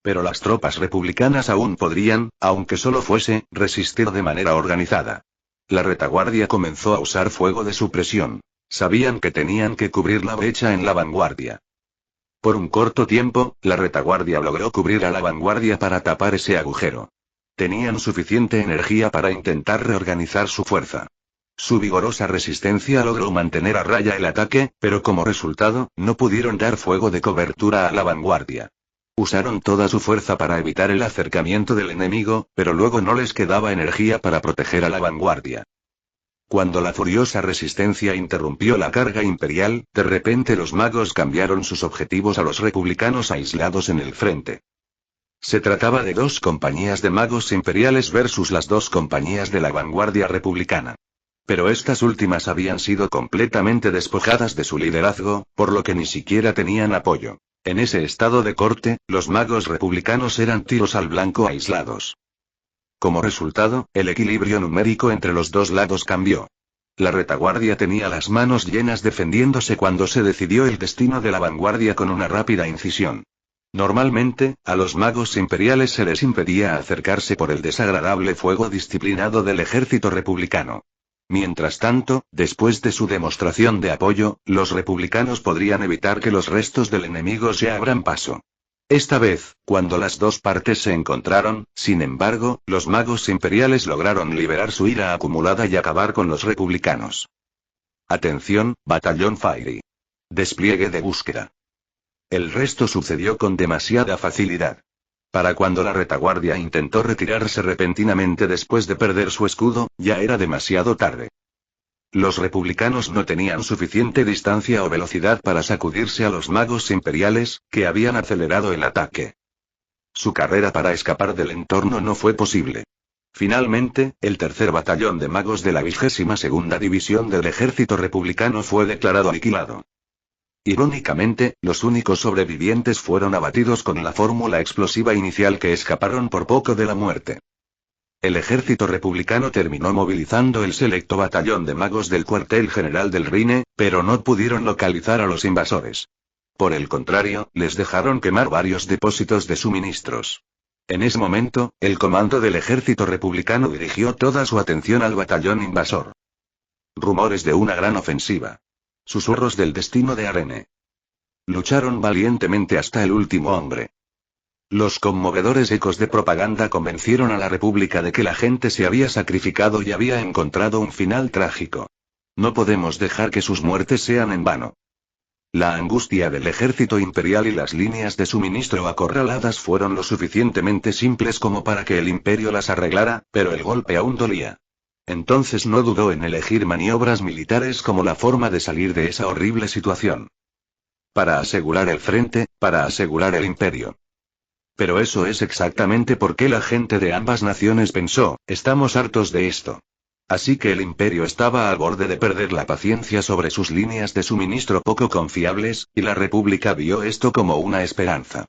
Pero las tropas republicanas aún podrían, aunque solo fuese, resistir de manera organizada. La retaguardia comenzó a usar fuego de supresión. Sabían que tenían que cubrir la brecha en la vanguardia. Por un corto tiempo, la retaguardia logró cubrir a la vanguardia para tapar ese agujero. Tenían suficiente energía para intentar reorganizar su fuerza. Su vigorosa resistencia logró mantener a raya el ataque, pero como resultado, no pudieron dar fuego de cobertura a la vanguardia. Usaron toda su fuerza para evitar el acercamiento del enemigo, pero luego no les quedaba energía para proteger a la vanguardia. Cuando la furiosa resistencia interrumpió la carga imperial, de repente los magos cambiaron sus objetivos a los republicanos aislados en el frente. Se trataba de 2 compañías de magos imperiales versus las 2 compañías de la vanguardia republicana. Pero estas últimas habían sido completamente despojadas de su liderazgo, por lo que ni siquiera tenían apoyo. En ese estado de corte, los magos republicanos eran tiros al blanco aislados. Como resultado, el equilibrio numérico entre los 2 lados cambió. La retaguardia tenía las manos llenas defendiéndose cuando se decidió el destino de la vanguardia con una rápida incisión. Normalmente, a los magos imperiales se les impedía acercarse por el desagradable fuego disciplinado del ejército republicano. Mientras tanto, después de su demostración de apoyo, los republicanos podrían evitar que los restos del enemigo se abran paso. Esta vez, cuando las 2 partes se encontraron, sin embargo, los magos imperiales lograron liberar su ira acumulada y acabar con los republicanos. Atención, Batallón Fairy. Despliegue de búsqueda. El resto sucedió con demasiada facilidad. Para cuando la retaguardia intentó retirarse repentinamente después de perder su escudo, ya era demasiado tarde. Los republicanos no tenían suficiente distancia o velocidad para sacudirse a los magos imperiales, que habían acelerado el ataque. Su carrera para escapar del entorno no fue posible. Finalmente, el 3er batallón de magos de la 22ª división del ejército republicano fue declarado aniquilado. Irónicamente, los únicos sobrevivientes fueron abatidos con la fórmula explosiva inicial que escaparon por poco de la muerte. El ejército republicano terminó movilizando el selecto batallón de magos del cuartel general del Rhine, pero no pudieron localizar a los invasores. Por el contrario, les dejaron quemar varios depósitos de suministros. En ese momento, el comando del ejército republicano dirigió toda su atención al batallón invasor. Rumores de una gran ofensiva. Susurros del destino de Arene. Lucharon valientemente hasta el último hombre. Los conmovedores ecos de propaganda convencieron a la República de que la gente se había sacrificado y había encontrado un final trágico. No podemos dejar que sus muertes sean en vano. La angustia del ejército imperial y las líneas de suministro acorraladas fueron lo suficientemente simples como para que el imperio las arreglara, pero el golpe aún dolía. Entonces no dudó en elegir maniobras militares como la forma de salir de esa horrible situación. Para asegurar el frente, para asegurar el imperio. Pero eso es exactamente por qué la gente de ambas naciones pensó, estamos hartos de esto. Así que el imperio estaba al borde de perder la paciencia sobre sus líneas de suministro poco confiables, y la república vio esto como una esperanza.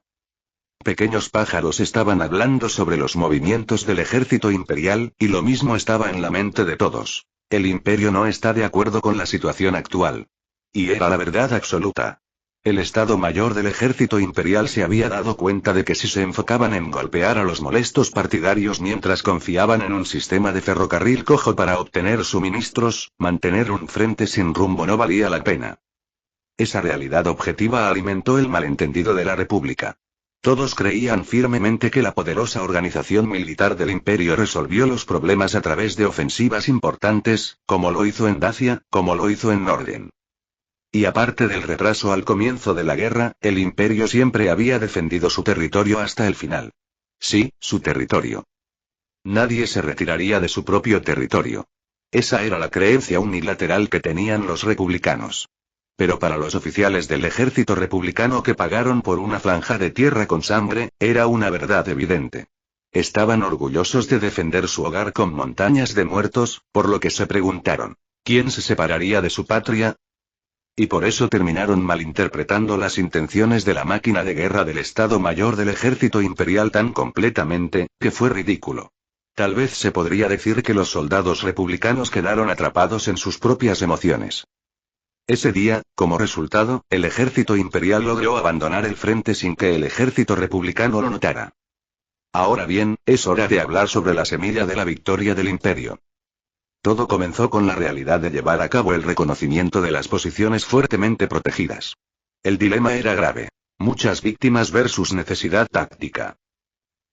Pequeños pájaros estaban hablando sobre los movimientos del ejército imperial, y lo mismo estaba en la mente de todos. El imperio no está de acuerdo con la situación actual. Y era la verdad absoluta. El Estado Mayor del Ejército Imperial se había dado cuenta de que si se enfocaban en golpear a los molestos partidarios mientras confiaban en un sistema de ferrocarril cojo para obtener suministros, mantener un frente sin rumbo no valía la pena. Esa realidad objetiva alimentó el malentendido de la República. Todos creían firmemente que la poderosa organización militar del imperio resolvió los problemas a través de ofensivas importantes, como lo hizo en Dacia, como lo hizo en Norden. Y aparte del retraso al comienzo de la guerra, el imperio siempre había defendido su territorio hasta el final. Sí, su territorio. Nadie se retiraría de su propio territorio. Esa era la creencia unilateral que tenían los republicanos. Pero para los oficiales del ejército republicano que pagaron por una franja de tierra con sangre, era una verdad evidente. Estaban orgullosos de defender su hogar con montañas de muertos, por lo que se preguntaron, ¿quién se separaría de su patria? Y por eso terminaron malinterpretando las intenciones de la máquina de guerra del Estado Mayor del Ejército Imperial tan completamente, que fue ridículo. Tal vez se podría decir que los soldados republicanos quedaron atrapados en sus propias emociones. Ese día, como resultado, el ejército imperial logró abandonar el frente sin que el ejército republicano lo notara. Ahora bien, es hora de hablar sobre la semilla de la victoria del imperio. Todo comenzó con la realidad de llevar a cabo el reconocimiento de las posiciones fuertemente protegidas. El dilema era grave. Muchas víctimas versus necesidad táctica.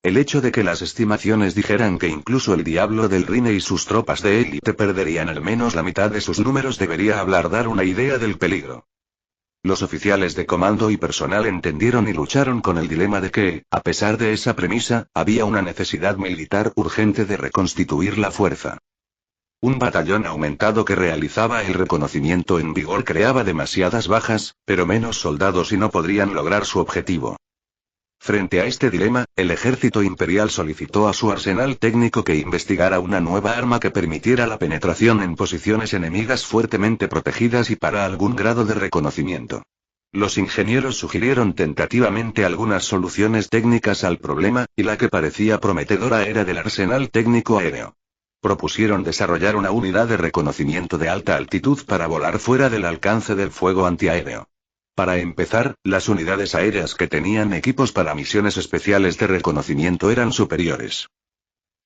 El hecho de que las estimaciones dijeran que incluso el Diablo del Rine y sus tropas de élite perderían al menos la mitad de sus números debería dar una idea del peligro. Los oficiales de comando y personal entendieron y lucharon con el dilema de que, a pesar de esa premisa, había una necesidad militar urgente de reconstituir la fuerza. Un batallón aumentado que realizaba el reconocimiento en vigor creaba demasiadas bajas, pero menos soldados y no podrían lograr su objetivo. Frente a este dilema, el ejército imperial solicitó a su arsenal técnico que investigara una nueva arma que permitiera la penetración en posiciones enemigas fuertemente protegidas y para algún grado de reconocimiento. Los ingenieros sugirieron tentativamente algunas soluciones técnicas al problema, y la que parecía prometedora era del arsenal técnico aéreo. Propusieron desarrollar una unidad de reconocimiento de alta altitud para volar fuera del alcance del fuego antiaéreo. Para empezar, las unidades aéreas que tenían equipos para misiones especiales de reconocimiento eran superiores.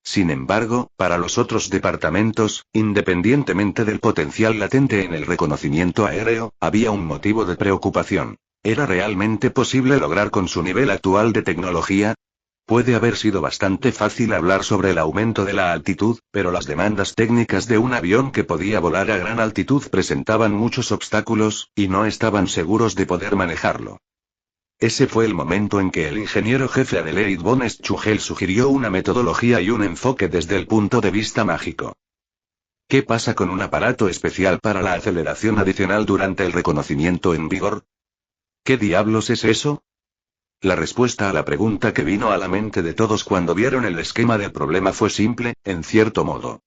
Sin embargo, para los otros departamentos, independientemente del potencial latente en el reconocimiento aéreo, había un motivo de preocupación. ¿Era realmente posible lograr con su nivel actual de tecnología? Puede haber sido bastante fácil hablar sobre el aumento de la altitud, pero las demandas técnicas de un avión que podía volar a gran altitud presentaban muchos obstáculos, y no estaban seguros de poder manejarlo. Ese fue el momento en que el ingeniero jefe Adelaide von Schuchel sugirió una metodología y un enfoque desde el punto de vista mágico. ¿Qué pasa con un aparato especial para la aceleración adicional durante el reconocimiento en vigor? ¿Qué diablos es eso? La respuesta a la pregunta que vino a la mente de todos cuando vieron el esquema del problema fue simple, en cierto modo.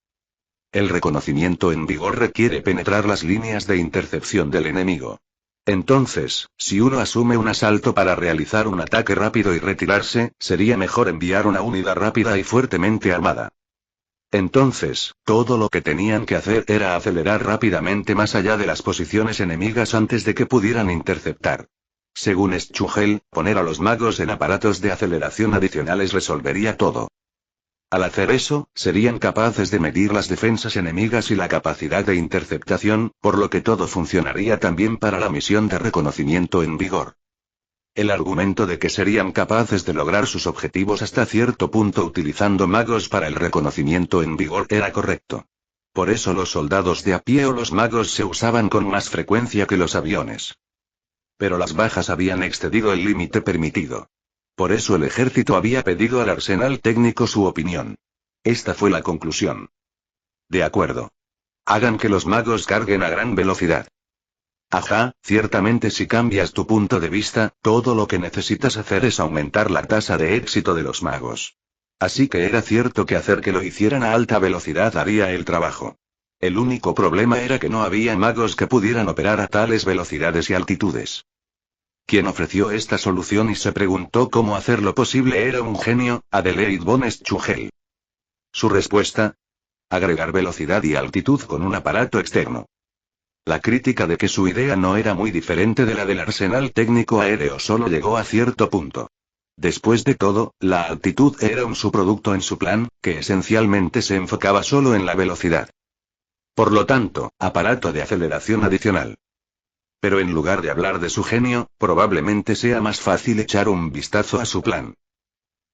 El reconocimiento en vigor requiere penetrar las líneas de intercepción del enemigo. Entonces, si uno asume un asalto para realizar un ataque rápido y retirarse, sería mejor enviar una unidad rápida y fuertemente armada. Entonces, todo lo que tenían que hacer era acelerar rápidamente más allá de las posiciones enemigas antes de que pudieran interceptar. Según Schuchel, poner a los magos en aparatos de aceleración adicionales resolvería todo. Al hacer eso, serían capaces de medir las defensas enemigas y la capacidad de interceptación, por lo que todo funcionaría también para la misión de reconocimiento en vigor. El argumento de que serían capaces de lograr sus objetivos hasta cierto punto utilizando magos para el reconocimiento en vigor era correcto. Por eso los soldados de a pie o los magos se usaban con más frecuencia que los aviones. Pero las bajas habían excedido el límite permitido. Por eso el ejército había pedido al arsenal técnico su opinión. Esta fue la conclusión. De acuerdo. Hagan que los magos carguen a gran velocidad. Ajá, ciertamente si cambias tu punto de vista, todo lo que necesitas hacer es aumentar la tasa de éxito de los magos. Así que era cierto que hacer que lo hicieran a alta velocidad haría el trabajo. El único problema era que no había magos que pudieran operar a tales velocidades y altitudes. Quien ofreció esta solución y se preguntó cómo hacerlo posible era un genio, Adelaide von Schuchel. Su respuesta: agregar velocidad y altitud con un aparato externo. La crítica de que su idea no era muy diferente de la del arsenal técnico aéreo solo llegó a cierto punto. Después de todo, la altitud era un subproducto en su plan, que esencialmente se enfocaba solo en la velocidad. Por lo tanto, aparato de aceleración adicional. Pero en lugar de hablar de su genio, probablemente sea más fácil echar un vistazo a su plan.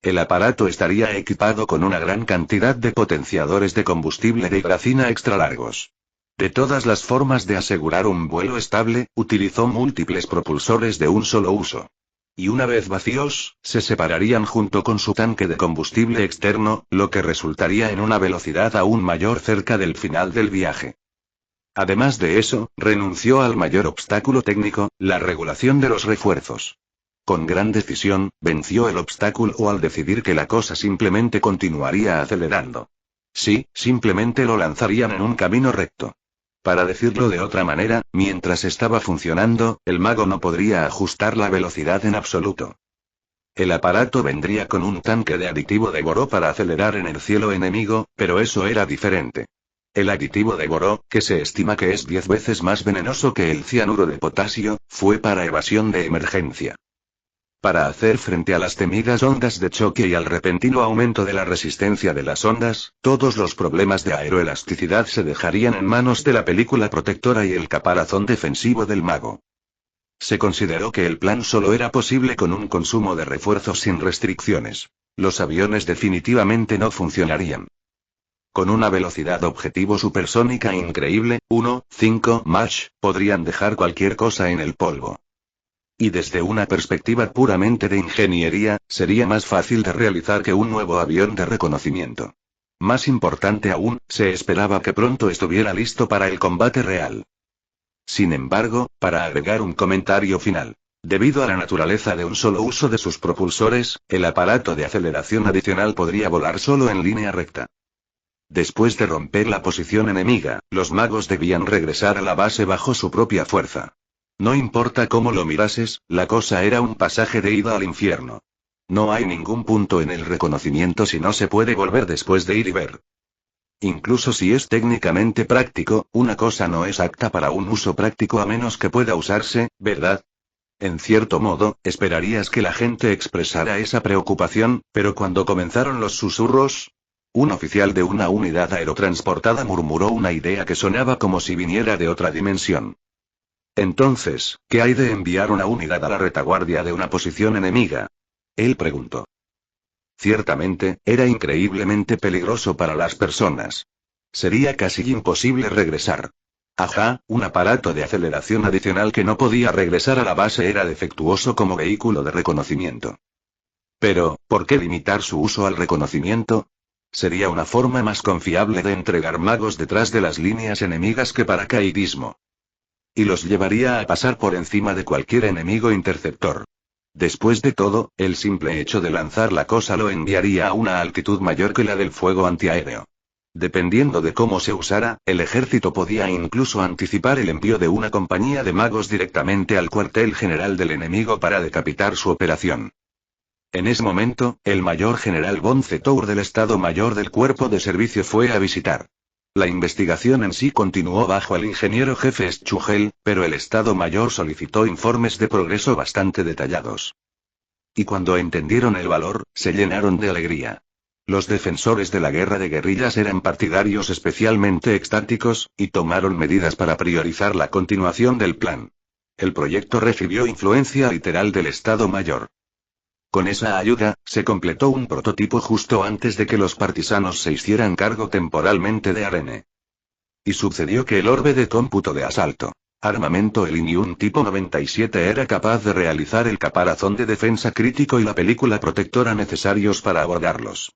El aparato estaría equipado con una gran cantidad de potenciadores de combustible de grafina extra largos. De todas las formas de asegurar un vuelo estable, utilizó múltiples propulsores de un solo uso. Y una vez vacíos, se separarían junto con su tanque de combustible externo, lo que resultaría en una velocidad aún mayor cerca del final del viaje. Además de eso, renunció al mayor obstáculo técnico, la regulación de los refuerzos. Con gran decisión, venció el obstáculo al decidir que la cosa simplemente continuaría acelerando. Sí, simplemente lo lanzarían en un camino recto. Para decirlo de otra manera, mientras estaba funcionando, el mago no podría ajustar la velocidad en absoluto. El aparato vendría con un tanque de aditivo de Boró para acelerar en el cielo enemigo, pero eso era diferente. El aditivo de Boró, que se estima que es 10 veces más venenoso que el cianuro de potasio, fue para evasión de emergencia. Para hacer frente a las temidas ondas de choque y al repentino aumento de la resistencia de las ondas, todos los problemas de aeroelasticidad se dejarían en manos de la película protectora y el caparazón defensivo del mago. Se consideró que el plan solo era posible con un consumo de refuerzos sin restricciones. Los aviones definitivamente no funcionarían. Con una velocidad objetivo supersónica increíble, 1,5 Mach, podrían dejar cualquier cosa en el polvo. Y desde una perspectiva puramente de ingeniería, sería más fácil de realizar que un nuevo avión de reconocimiento. Más importante aún, se esperaba que pronto estuviera listo para el combate real. Sin embargo, para agregar un comentario final. Debido a la naturaleza de un solo uso de sus propulsores, el aparato de aceleración adicional podría volar solo en línea recta. Después de romper la posición enemiga, los magos debían regresar a la base bajo su propia fuerza. No importa cómo lo mirases, la cosa era un pasaje de ida al infierno. No hay ningún punto en el reconocimiento si no se puede volver después de ir y ver. Incluso si es técnicamente práctico, una cosa no es apta para un uso práctico a menos que pueda usarse, ¿verdad? En cierto modo, esperarías que la gente expresara esa preocupación, pero cuando comenzaron los susurros, un oficial de una unidad aerotransportada murmuró una idea que sonaba como si viniera de otra dimensión. Entonces, ¿qué hay de enviar una unidad a la retaguardia de una posición enemiga? Él preguntó. Ciertamente, era increíblemente peligroso para las personas. Sería casi imposible regresar. Ajá, un aparato de aceleración adicional que no podía regresar a la base era defectuoso como vehículo de reconocimiento. Pero, ¿por qué limitar su uso al reconocimiento? Sería una forma más confiable de entregar magos detrás de las líneas enemigas que paracaidismo. Y los llevaría a pasar por encima de cualquier enemigo interceptor. Después de todo, el simple hecho de lanzar la cosa lo enviaría a una altitud mayor que la del fuego antiaéreo. Dependiendo de cómo se usara, el ejército podía incluso anticipar el envío de una compañía de magos directamente al cuartel general del enemigo para decapitar su operación. En ese momento, el mayor general von Zetour del Estado Mayor del Cuerpo de Servicio fue a visitar. La investigación en sí continuó bajo el ingeniero jefe Schuchel, pero el Estado Mayor solicitó informes de progreso bastante detallados. Y cuando entendieron el valor, se llenaron de alegría. Los defensores de la guerra de guerrillas eran partidarios especialmente extáticos, y tomaron medidas para priorizar la continuación del plan. El proyecto recibió influencia literal del Estado Mayor. Con esa ayuda, se completó un prototipo justo antes de que los partisanos se hicieran cargo temporalmente de Arene. Y sucedió que el orbe de cómputo de asalto, armamento Elinium tipo 97 era capaz de realizar el caparazón de defensa crítico y la película protectora necesarios para abordarlos.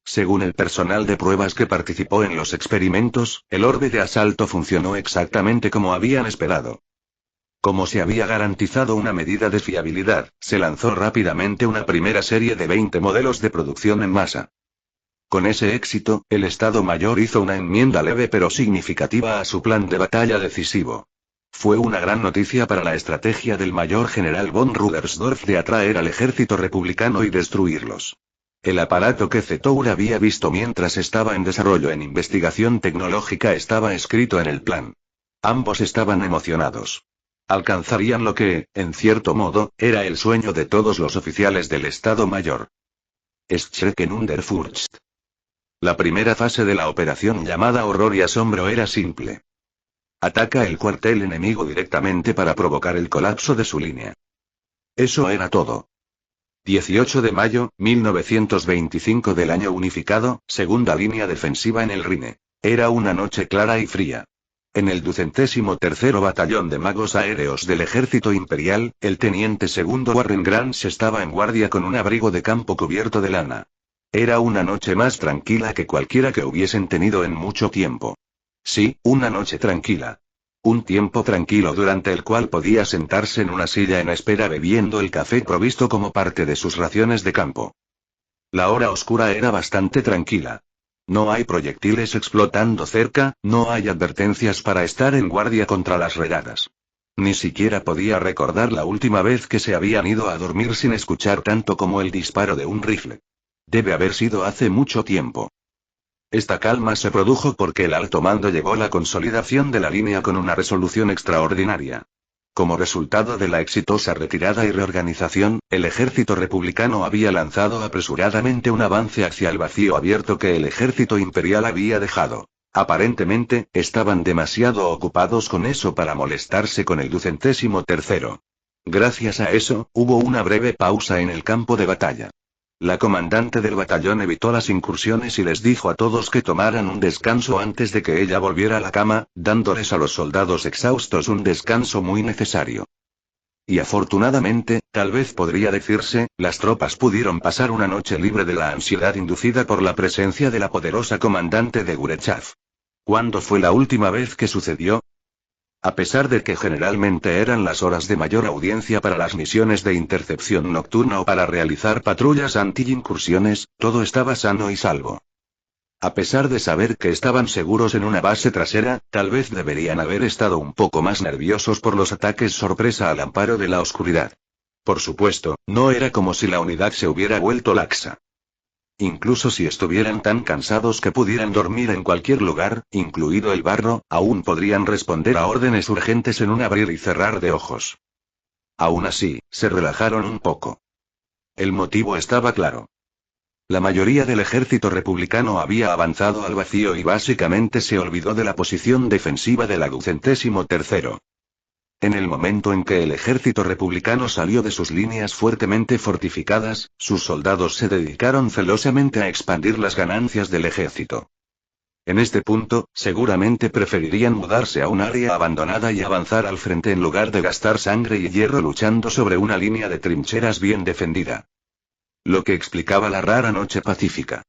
Según el personal de pruebas que participó en los experimentos, el orbe de asalto funcionó exactamente como habían esperado. Como se había garantizado una medida de fiabilidad, se lanzó rápidamente una primera serie de 20 modelos de producción en masa. Con ese éxito, el Estado Mayor hizo una enmienda leve pero significativa a su plan de batalla decisivo. Fue una gran noticia para la estrategia del mayor general von Rudersdorf de atraer al ejército republicano y destruirlos. El aparato que Zetour había visto mientras estaba en desarrollo en investigación tecnológica estaba escrito en el plan. Ambos estaban emocionados. Alcanzarían lo que, en cierto modo, era el sueño de todos los oficiales del Estado Mayor. Schrecken und der Furcht. La primera fase de la operación llamada Horror y Asombro era simple. Ataca el cuartel enemigo directamente para provocar el colapso de su línea. Eso era todo. 18 de mayo, 1925 del año unificado, segunda línea defensiva en el Rhine. Era una noche clara y fría. En el 203º Batallón de Magos Aéreos del Ejército Imperial, el teniente segundo Warren Grants estaba en guardia con un abrigo de campo cubierto de lana. Era una noche más tranquila que cualquiera que hubiesen tenido en mucho tiempo. Sí, una noche tranquila. Un tiempo tranquilo durante el cual podía sentarse en una silla en espera bebiendo el café provisto como parte de sus raciones de campo. La hora oscura era bastante tranquila. No hay proyectiles explotando cerca, no hay advertencias para estar en guardia contra las redadas. Ni siquiera podía recordar la última vez que se habían ido a dormir sin escuchar tanto como el disparo de un rifle. Debe haber sido hace mucho tiempo. Esta calma se produjo porque el alto mando llevó la consolidación de la línea con una resolución extraordinaria. Como resultado de la exitosa retirada y reorganización, el ejército republicano había lanzado apresuradamente un avance hacia el vacío abierto que el ejército imperial había dejado. Aparentemente, estaban demasiado ocupados con eso para molestarse con el 203º. Gracias a eso, hubo una breve pausa en el campo de batalla. La comandante del batallón evitó las incursiones y les dijo a todos que tomaran un descanso antes de que ella volviera a la cama, dándoles a los soldados exhaustos un descanso muy necesario. Y afortunadamente, tal vez podría decirse, las tropas pudieron pasar una noche libre de la ansiedad inducida por la presencia de la poderosa comandante de Gurechav. ¿Cuándo fue la última vez que sucedió? A pesar de que generalmente eran las horas de mayor audiencia para las misiones de intercepción nocturna o para realizar patrullas anti-incursiones, todo estaba sano y salvo. A pesar de saber que estaban seguros en una base trasera, tal vez deberían haber estado un poco más nerviosos por los ataques sorpresa al amparo de la oscuridad. Por supuesto, no era como si la unidad se hubiera vuelto laxa. Incluso si estuvieran tan cansados que pudieran dormir en cualquier lugar, incluido el barro, aún podrían responder a órdenes urgentes en un abrir y cerrar de ojos. Aún así, se relajaron un poco. El motivo estaba claro. La mayoría del ejército republicano había avanzado al vacío y básicamente se olvidó de la posición defensiva de la 203º. En el momento en que el ejército republicano salió de sus líneas fuertemente fortificadas, sus soldados se dedicaron celosamente a expandir las ganancias del ejército. En este punto, seguramente preferirían mudarse a un área abandonada y avanzar al frente en lugar de gastar sangre y hierro luchando sobre una línea de trincheras bien defendida. Lo que explicaba la rara noche pacífica.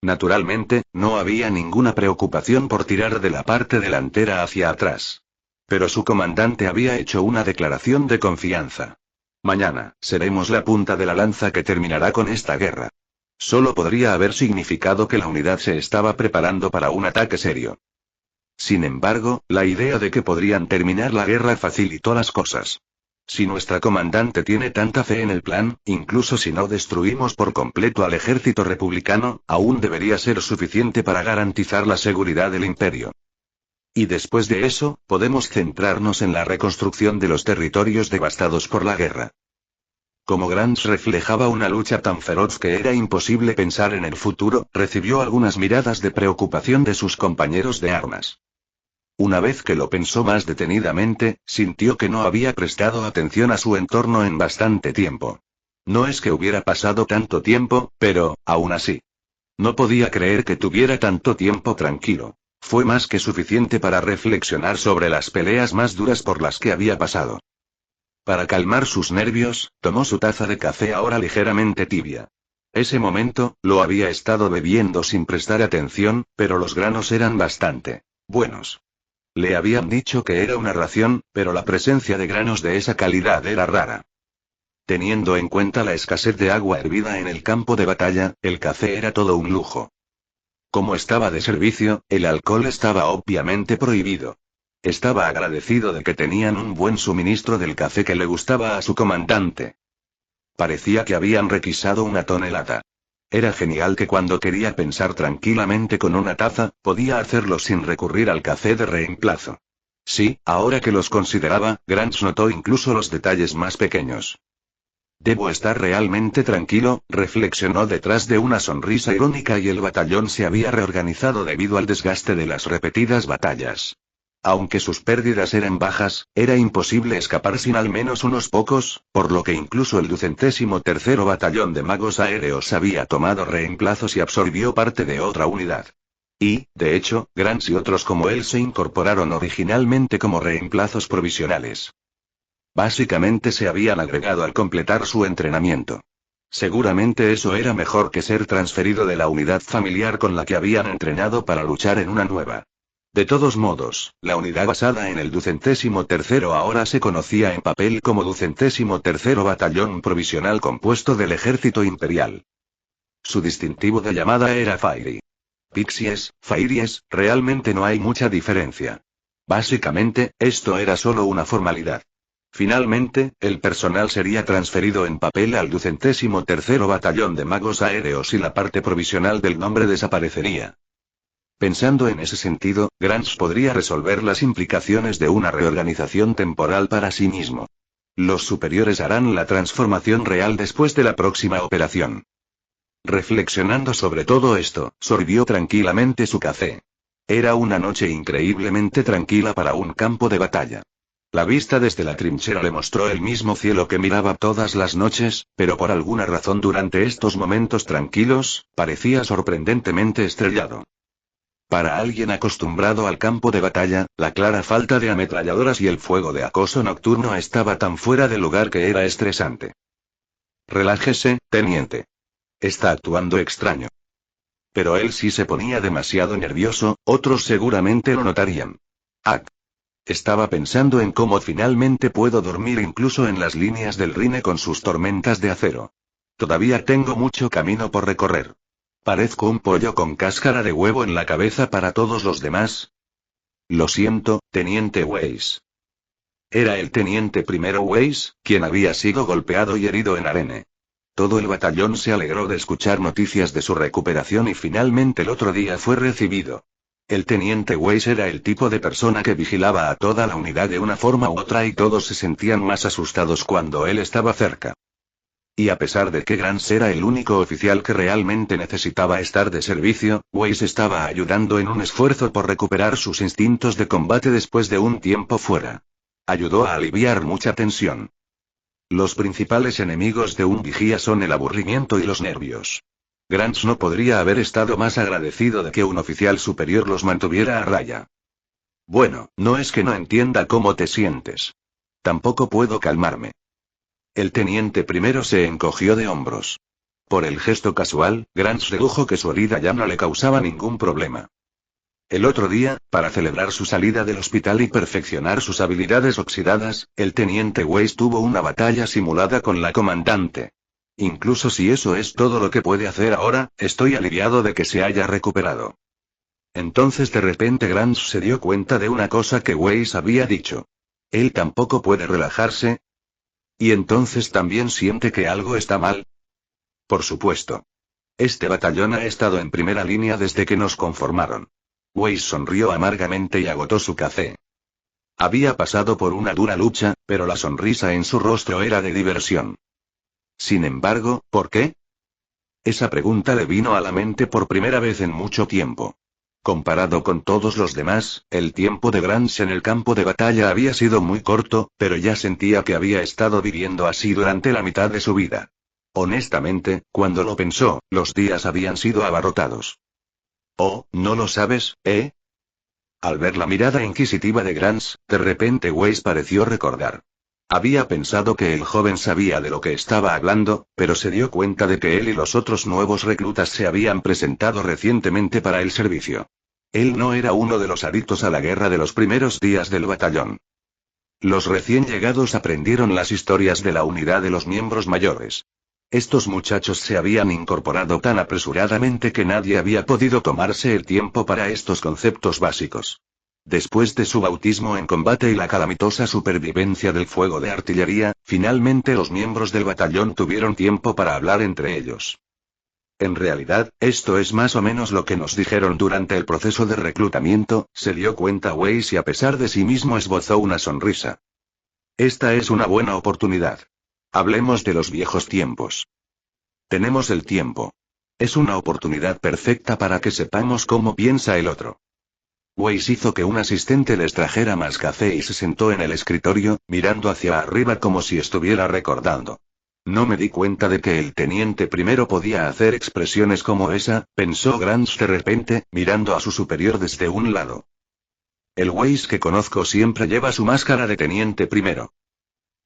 Naturalmente, no había ninguna preocupación por tirar de la parte delantera hacia atrás. Pero su comandante había hecho una declaración de confianza. Mañana, seremos la punta de la lanza que terminará con esta guerra. Solo podría haber significado que la unidad se estaba preparando para un ataque serio. Sin embargo, la idea de que podrían terminar la guerra facilitó las cosas. Si nuestra comandante tiene tanta fe en el plan, incluso si no destruimos por completo al ejército republicano, aún debería ser suficiente para garantizar la seguridad del imperio. Y después de eso, podemos centrarnos en la reconstrucción de los territorios devastados por la guerra. Como Grants reflejaba una lucha tan feroz que era imposible pensar en el futuro, recibió algunas miradas de preocupación de sus compañeros de armas. Una vez que lo pensó más detenidamente, sintió que no había prestado atención a su entorno en bastante tiempo. No es que hubiera pasado tanto tiempo, pero, aún así. No podía creer que tuviera tanto tiempo tranquilo. Fue más que suficiente para reflexionar sobre las peleas más duras por las que había pasado. Para calmar sus nervios, tomó su taza de café ahora ligeramente tibia. Ese momento, lo había estado bebiendo sin prestar atención, pero los granos eran bastante buenos. Le habían dicho que era una ración, pero la presencia de granos de esa calidad era rara. Teniendo en cuenta la escasez de agua hervida en el campo de batalla, el café era todo un lujo. Como estaba de servicio, el alcohol estaba obviamente prohibido. Estaba agradecido de que tenían un buen suministro del café que le gustaba a su comandante. Parecía que habían requisado una tonelada. Era genial que cuando quería pensar tranquilamente con una taza, podía hacerlo sin recurrir al café de reemplazo. Sí, ahora que los consideraba, Grant notó incluso los detalles más pequeños. Debo estar realmente tranquilo, reflexionó detrás de una sonrisa irónica, y el batallón se había reorganizado debido al desgaste de las repetidas batallas. Aunque sus pérdidas eran bajas, era imposible escapar sin al menos unos pocos, por lo que incluso el 203º Batallón de Magos Aéreos había tomado reemplazos y absorbió parte de otra unidad. Y, de hecho, Grant y otros como él se incorporaron originalmente como reemplazos provisionales. Básicamente se habían agregado al completar su entrenamiento. Seguramente eso era mejor que ser transferido de la unidad familiar con la que habían entrenado para luchar en una nueva. De todos modos, la unidad basada en el 203º ahora se conocía en papel como 203º Batallón Provisional compuesto del Ejército Imperial. Su distintivo de llamada era Fairy. Pixies, Fairies, realmente no hay mucha diferencia. Básicamente, esto era solo una formalidad. Finalmente, el personal sería transferido en papel al 203º Batallón de Magos Aéreos y la parte provisional del nombre desaparecería. Pensando en ese sentido, Grant podría resolver las implicaciones de una reorganización temporal para sí mismo. Los superiores harán la transformación real después de la próxima operación. Reflexionando sobre todo esto, sorbió tranquilamente su café. Era una noche increíblemente tranquila para un campo de batalla. La vista desde la trinchera le mostró el mismo cielo que miraba todas las noches, pero por alguna razón durante estos momentos tranquilos, parecía sorprendentemente estrellado. Para alguien acostumbrado al campo de batalla, la clara falta de ametralladoras y el fuego de acoso nocturno estaba tan fuera de lugar que era estresante. Relájese, teniente. Está actuando extraño. Pero él sí se ponía demasiado nervioso, otros seguramente lo notarían. Estaba pensando en cómo finalmente puedo dormir incluso en las líneas del Rine con sus tormentas de acero. Todavía tengo mucho camino por recorrer. ¿Parezco un pollo con cáscara de huevo en la cabeza para todos los demás? Lo siento, teniente Weiss. Era el teniente primero Weiss, quien había sido golpeado y herido en Arene. Todo el batallón se alegró de escuchar noticias de su recuperación y finalmente el otro día fue recibido. El teniente Weiss era el tipo de persona que vigilaba a toda la unidad de una forma u otra y todos se sentían más asustados cuando él estaba cerca. Y a pesar de que Grant era el único oficial que realmente necesitaba estar de servicio, Weiss estaba ayudando en un esfuerzo por recuperar sus instintos de combate después de un tiempo fuera. Ayudó a aliviar mucha tensión. Los principales enemigos de un vigía son el aburrimiento y los nervios. Grant no podría haber estado más agradecido de que un oficial superior los mantuviera a raya. Bueno, no es que no entienda cómo te sientes. Tampoco puedo calmarme. El teniente primero se encogió de hombros. Por el gesto casual, Grant dedujo que su herida ya no le causaba ningún problema. El otro día, para celebrar su salida del hospital y perfeccionar sus habilidades oxidadas, el teniente Weiss tuvo una batalla simulada con la comandante. Incluso si eso es todo lo que puede hacer ahora, estoy aliviado de que se haya recuperado. Entonces de repente Grant se dio cuenta de una cosa que Weiss había dicho. Él tampoco puede relajarse. ¿Y entonces también siente que algo está mal? Por supuesto. Este batallón ha estado en primera línea desde que nos conformaron. Weiss sonrió amargamente y agotó su café. Había pasado por una dura lucha, pero la sonrisa en su rostro era de diversión. Sin embargo, ¿por qué? Esa pregunta le vino a la mente por primera vez en mucho tiempo. Comparado con todos los demás, el tiempo de Grant en el campo de batalla había sido muy corto, pero ya sentía que había estado viviendo así durante la mitad de su vida. Honestamente, cuando lo pensó, los días habían sido abarrotados. Oh, ¿no lo sabes, eh? Al ver la mirada inquisitiva de Grant, de repente Weiss pareció recordar. Había pensado que el joven sabía de lo que estaba hablando, pero se dio cuenta de que él y los otros nuevos reclutas se habían presentado recientemente para el servicio. Él no era uno de los adictos a la guerra de los primeros días del batallón. Los recién llegados aprendieron las historias de la unidad de los miembros mayores. Estos muchachos se habían incorporado tan apresuradamente que nadie había podido tomarse el tiempo para estos conceptos básicos. Después de su bautismo en combate y la calamitosa supervivencia del fuego de artillería, finalmente los miembros del batallón tuvieron tiempo para hablar entre ellos. En realidad, esto es más o menos lo que nos dijeron durante el proceso de reclutamiento, se dio cuenta Weiss y a pesar de sí mismo esbozó una sonrisa. Esta es una buena oportunidad. Hablemos de los viejos tiempos. Tenemos el tiempo. Es una oportunidad perfecta para que sepamos cómo piensa el otro. Weiss hizo que un asistente les trajera más café y se sentó en el escritorio, mirando hacia arriba como si estuviera recordando. No me di cuenta de que el teniente primero podía hacer expresiones como esa, pensó Grants de repente, mirando a su superior desde un lado. El Weiss que conozco siempre lleva su máscara de teniente primero.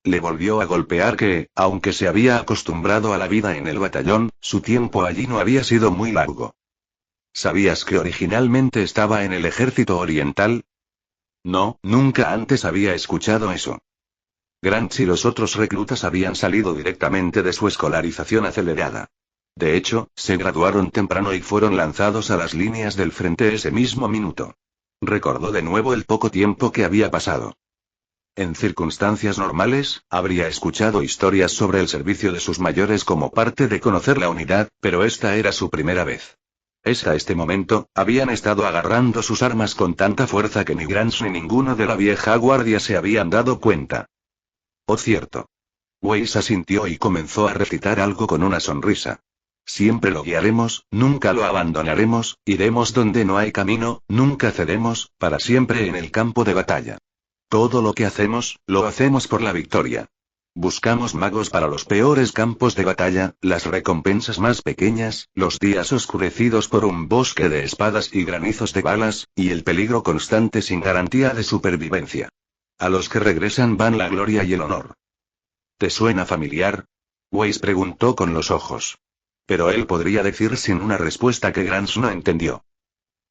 Le volvió a golpear que, aunque se había acostumbrado a la vida en el batallón, su tiempo allí no había sido muy largo. ¿Sabías que originalmente estaba en el ejército oriental? No, nunca antes había escuchado eso. Grant y los otros reclutas habían salido directamente de su escolarización acelerada. De hecho, se graduaron temprano y fueron lanzados a las líneas del frente ese mismo minuto. Recordó de nuevo el poco tiempo que había pasado. En circunstancias normales, habría escuchado historias sobre el servicio de sus mayores como parte de conocer la unidad, pero esta era su primera vez. Hasta este momento, habían estado agarrando sus armas con tanta fuerza que ni Grants ni ninguno de la vieja guardia se habían dado cuenta. Oh, cierto. Weiss asintió y comenzó a recitar algo con una sonrisa. Siempre lo guiaremos, nunca lo abandonaremos, iremos donde no hay camino, nunca cedemos, para siempre en el campo de batalla. Todo lo que hacemos, lo hacemos por la victoria. Buscamos magos para los peores campos de batalla, las recompensas más pequeñas, los días oscurecidos por un bosque de espadas y granizos de balas, y el peligro constante sin garantía de supervivencia. A los que regresan van la gloria y el honor. ¿Te suena familiar? Weiss preguntó con los ojos. Pero él podría decir sin una respuesta que Grants no entendió.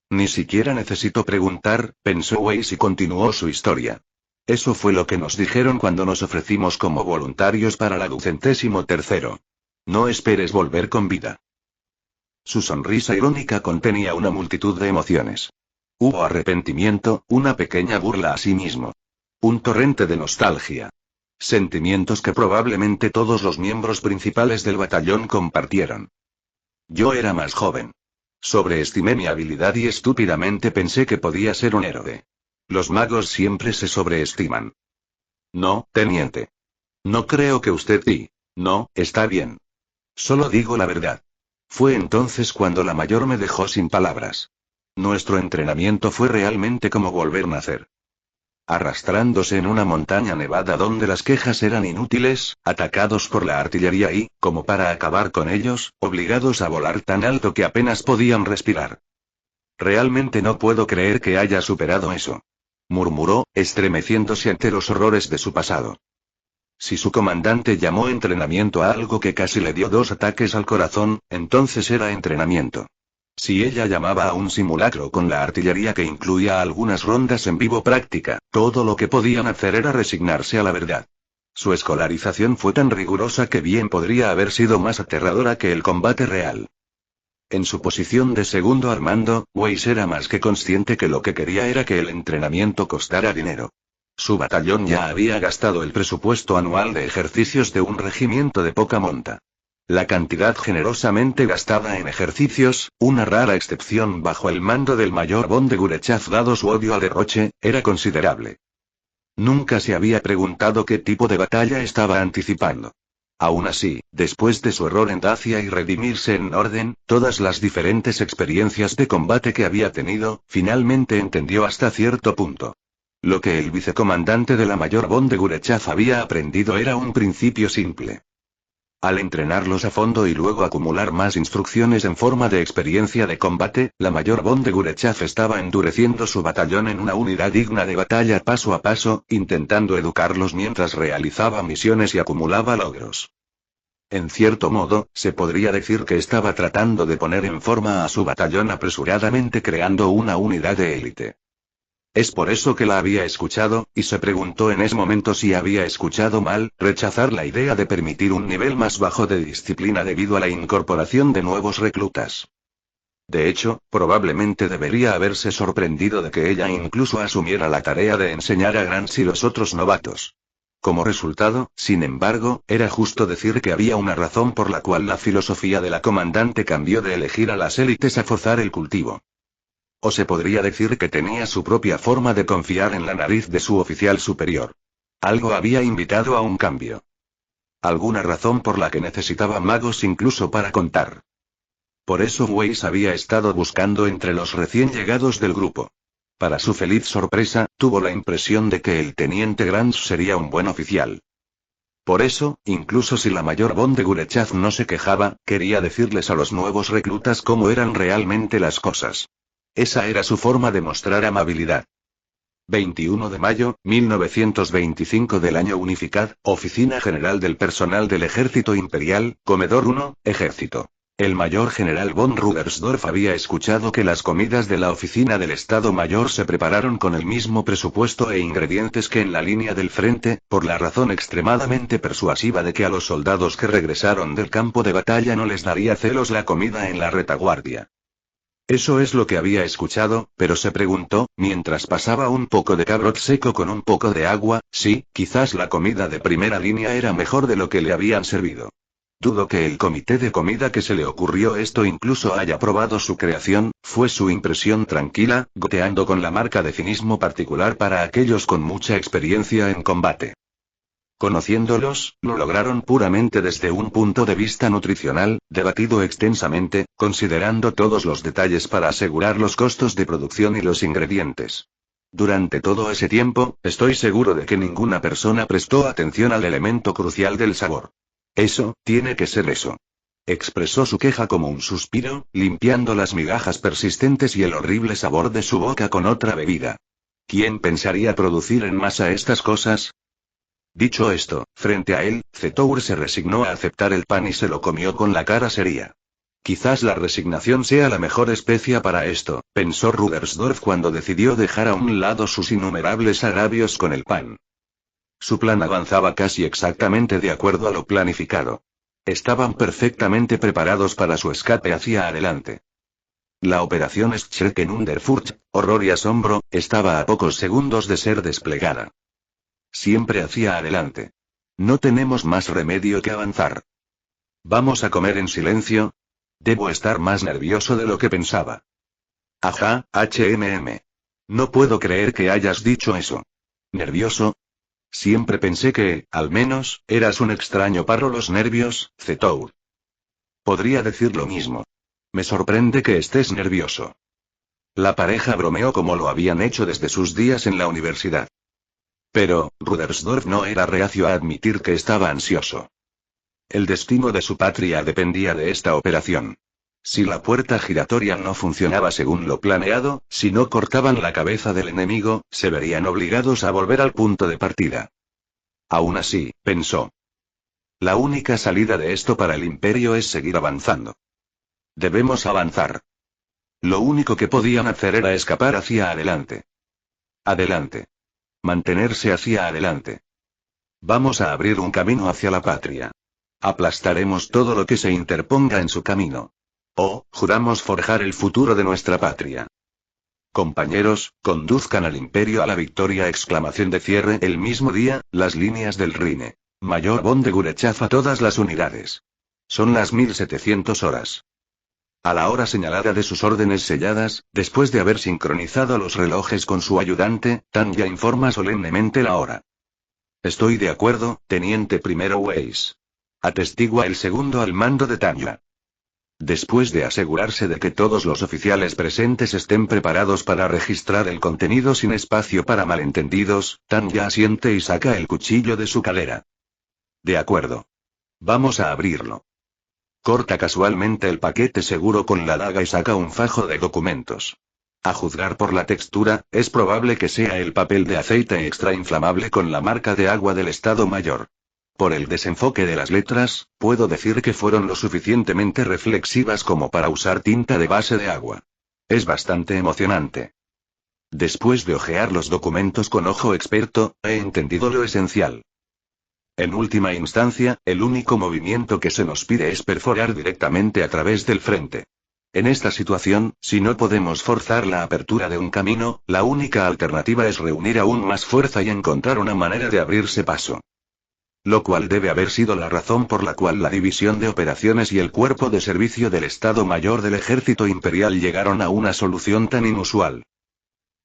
Ni siquiera necesito preguntar, pensó Weiss y continuó su historia. Eso fue lo que nos dijeron cuando nos ofrecimos como voluntarios para la 203ª. No esperes volver con vida. Su sonrisa irónica contenía una multitud de emociones. Hubo arrepentimiento, una pequeña burla a sí mismo. Un torrente de nostalgia. Sentimientos que probablemente todos los miembros principales del batallón compartieron. Yo era más joven. Sobreestimé mi habilidad y estúpidamente pensé que podía ser un héroe. Los magos siempre se sobreestiman. No, teniente. No creo que usted No, está bien. Solo digo la verdad. Fue entonces cuando la mayor me dejó sin palabras. Nuestro entrenamiento fue realmente como volver a nacer. Arrastrándose en una montaña nevada donde las quejas eran inútiles, atacados por la artillería y, como para acabar con ellos, obligados a volar tan alto que apenas podían respirar. Realmente no puedo creer que haya superado eso. Murmuró, estremeciéndose ante los horrores de su pasado. Si su comandante llamó entrenamiento a algo que casi le dio 2 ataques al corazón, entonces era entrenamiento. Si ella llamaba a un simulacro con la artillería que incluía algunas rondas en vivo práctica, todo lo que podían hacer era resignarse a la verdad. Su escolarización fue tan rigurosa que bien podría haber sido más aterradora que el combate real. En su posición de segundo al mando, Weiss era más que consciente que lo que quería era que el entrenamiento costara dinero. Su batallón ya había gastado el presupuesto anual de ejercicios de un regimiento de poca monta. La cantidad generosamente gastada en ejercicios, una rara excepción bajo el mando del mayor von de Gurechav dado su odio al derroche, era considerable. Nunca se había preguntado qué tipo de batalla estaba anticipando. Aún así, después de su error en Dacia y redimirse en orden, todas las diferentes experiencias de combate que había tenido, finalmente entendió hasta cierto punto. Lo que el vicecomandante de la mayor von de Gurechav había aprendido era un principio simple. Al entrenarlos a fondo y luego acumular más instrucciones en forma de experiencia de combate, la mayor von de Gurechav estaba endureciendo su batallón en una unidad digna de batalla paso a paso, intentando educarlos mientras realizaba misiones y acumulaba logros. En cierto modo, se podría decir que estaba tratando de poner en forma a su batallón apresuradamente creando una unidad de élite. Es por eso que la había escuchado, y se preguntó en ese momento si había escuchado mal, rechazar la idea de permitir un nivel más bajo de disciplina debido a la incorporación de nuevos reclutas. De hecho, probablemente debería haberse sorprendido de que ella incluso asumiera la tarea de enseñar a Grants y los otros novatos. Como resultado, sin embargo, era justo decir que había una razón por la cual la filosofía de la comandante cambió de elegir a las élites a forzar el cultivo. O se podría decir que tenía su propia forma de confiar en la nariz de su oficial superior. Algo había invitado a un cambio. Alguna razón por la que necesitaba magos incluso para contar. Por eso Weiss había estado buscando entre los recién llegados del grupo. Para su feliz sorpresa, tuvo la impresión de que el teniente Grants sería un buen oficial. Por eso, incluso si la mayor von de Gurechav no se quejaba, quería decirles a los nuevos reclutas cómo eran realmente las cosas. Esa era su forma de mostrar amabilidad. 21 de mayo, 1925 del año Unificad, Oficina General del Personal del Ejército Imperial, Comedor 1, Ejército. El mayor general von Rudersdorf había escuchado que las comidas de la oficina del Estado Mayor se prepararon con el mismo presupuesto e ingredientes que en la línea del frente, por la razón extremadamente persuasiva de que a los soldados que regresaron del campo de batalla no les daría celos la comida en la retaguardia. Eso es lo que había escuchado, pero se preguntó, mientras pasaba un poco de cabrot seco con un poco de agua, si, quizás la comida de primera línea era mejor de lo que le habían servido. Dudo que el comité de comida que se le ocurrió esto incluso haya probado su creación, fue su impresión tranquila, goteando con la marca de cinismo particular para aquellos con mucha experiencia en combate. Conociéndolos, lo lograron puramente desde un punto de vista nutricional, debatido extensamente, considerando todos los detalles para asegurar los costos de producción y los ingredientes. Durante todo ese tiempo, estoy seguro de que ninguna persona prestó atención al elemento crucial del sabor. Eso, tiene que ser eso. Expresó su queja como un suspiro, limpiando las migajas persistentes y el horrible sabor de su boca con otra bebida. ¿Quién pensaría producir en masa estas cosas? Dicho esto, frente a él, Zetour se resignó a aceptar el pan y se lo comió con la cara seria. Quizás la resignación sea la mejor especia para esto, pensó Rudersdorf cuando decidió dejar a un lado sus innumerables agravios con el pan. Su plan avanzaba casi exactamente de acuerdo a lo planificado. Estaban perfectamente preparados para su escape hacia adelante. La operación Schrecken und Furcht, horror y asombro, estaba a pocos segundos de ser desplegada. Siempre hacia adelante. No tenemos más remedio que avanzar. ¿Vamos a comer en silencio? Debo estar más nervioso de lo que pensaba. Ajá, No puedo creer que hayas dicho eso. ¿Nervioso? Siempre pensé que, al menos, eras un extraño para los nervios, Zetour. Podría decir lo mismo. Me sorprende que estés nervioso. La pareja bromeó como lo habían hecho desde sus días en la universidad. Pero, Rudersdorf no era reacio a admitir que estaba ansioso. El destino de su patria dependía de esta operación. Si la puerta giratoria no funcionaba según lo planeado, si no cortaban la cabeza del enemigo, se verían obligados a volver al punto de partida. Aún así, pensó. La única salida de esto para el imperio es seguir avanzando. Debemos avanzar. Lo único que podían hacer era escapar hacia adelante. Adelante. Mantenerse hacia adelante. Vamos a abrir un camino hacia la patria. Aplastaremos todo lo que se interponga en su camino. Juramos forjar el futuro de nuestra patria. Compañeros, conduzcan al imperio a la victoria! Exclamación de cierre. El mismo día, las líneas del Rhine. Mayor von de Gurechav a todas las unidades. Son las 1700 horas. A la hora señalada de sus órdenes selladas, después de haber sincronizado los relojes con su ayudante, Tanya informa solemnemente la hora. Estoy de acuerdo, teniente primero Weiss. Atestigua el segundo al mando de Tanya. Después de asegurarse de que todos los oficiales presentes estén preparados para registrar el contenido sin espacio para malentendidos, Tanya asiente y saca el cuchillo de su cadera. De acuerdo. Vamos a abrirlo. Corta casualmente el paquete seguro con la daga y saca un fajo de documentos. A juzgar por la textura, es probable que sea el papel de aceite extrainflamable con la marca de agua del Estado Mayor. Por el desenfoque de las letras, puedo decir que fueron lo suficientemente reflexivas como para usar tinta de base de agua. Es bastante emocionante. Después de hojear los documentos con ojo experto, he entendido lo esencial. En última instancia, el único movimiento que se nos pide es perforar directamente a través del frente. En esta situación, si no podemos forzar la apertura de un camino, la única alternativa es reunir aún más fuerza y encontrar una manera de abrirse paso. Lo cual debe haber sido la razón por la cual la División de Operaciones y el Cuerpo de Servicio del Estado Mayor del Ejército Imperial llegaron a una solución tan inusual.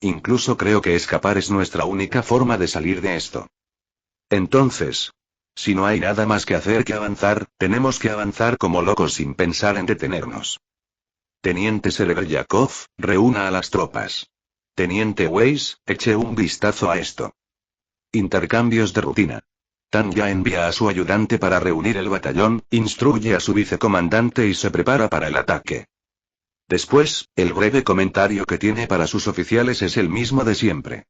Incluso creo que escapar es nuestra única forma de salir de esto. Entonces, si no hay nada más que hacer que avanzar, tenemos que avanzar como locos sin pensar en detenernos. Teniente Serebryakov, reúna a las tropas. Teniente Weiss, eche un vistazo a esto. Intercambios de rutina. Tanya envía a su ayudante para reunir el batallón, instruye a su vicecomandante y se prepara para el ataque. Después, el breve comentario que tiene para sus oficiales es el mismo de siempre.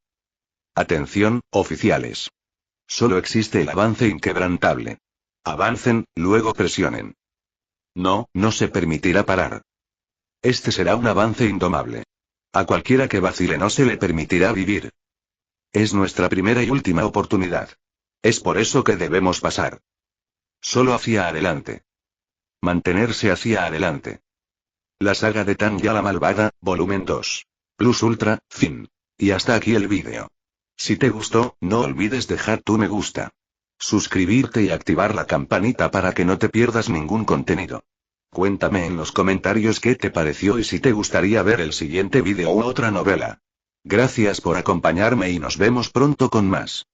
Atención, oficiales. Solo existe el avance inquebrantable. Avancen, luego presionen. No, no se permitirá parar. Este será un avance indomable. A cualquiera que vacile no se le permitirá vivir. Es nuestra primera y última oportunidad. Es por eso que debemos pasar. Solo hacia adelante. Mantenerse hacia adelante. La saga de Tanya la Malvada, volumen 2. Plus Ultra, fin. Y hasta aquí el vídeo. Si te gustó, no olvides dejar tu me gusta. Suscribirte y activar la campanita para que no te pierdas ningún contenido. Cuéntame en los comentarios qué te pareció y si te gustaría ver el siguiente vídeo u otra novela. Gracias por acompañarme y nos vemos pronto con más.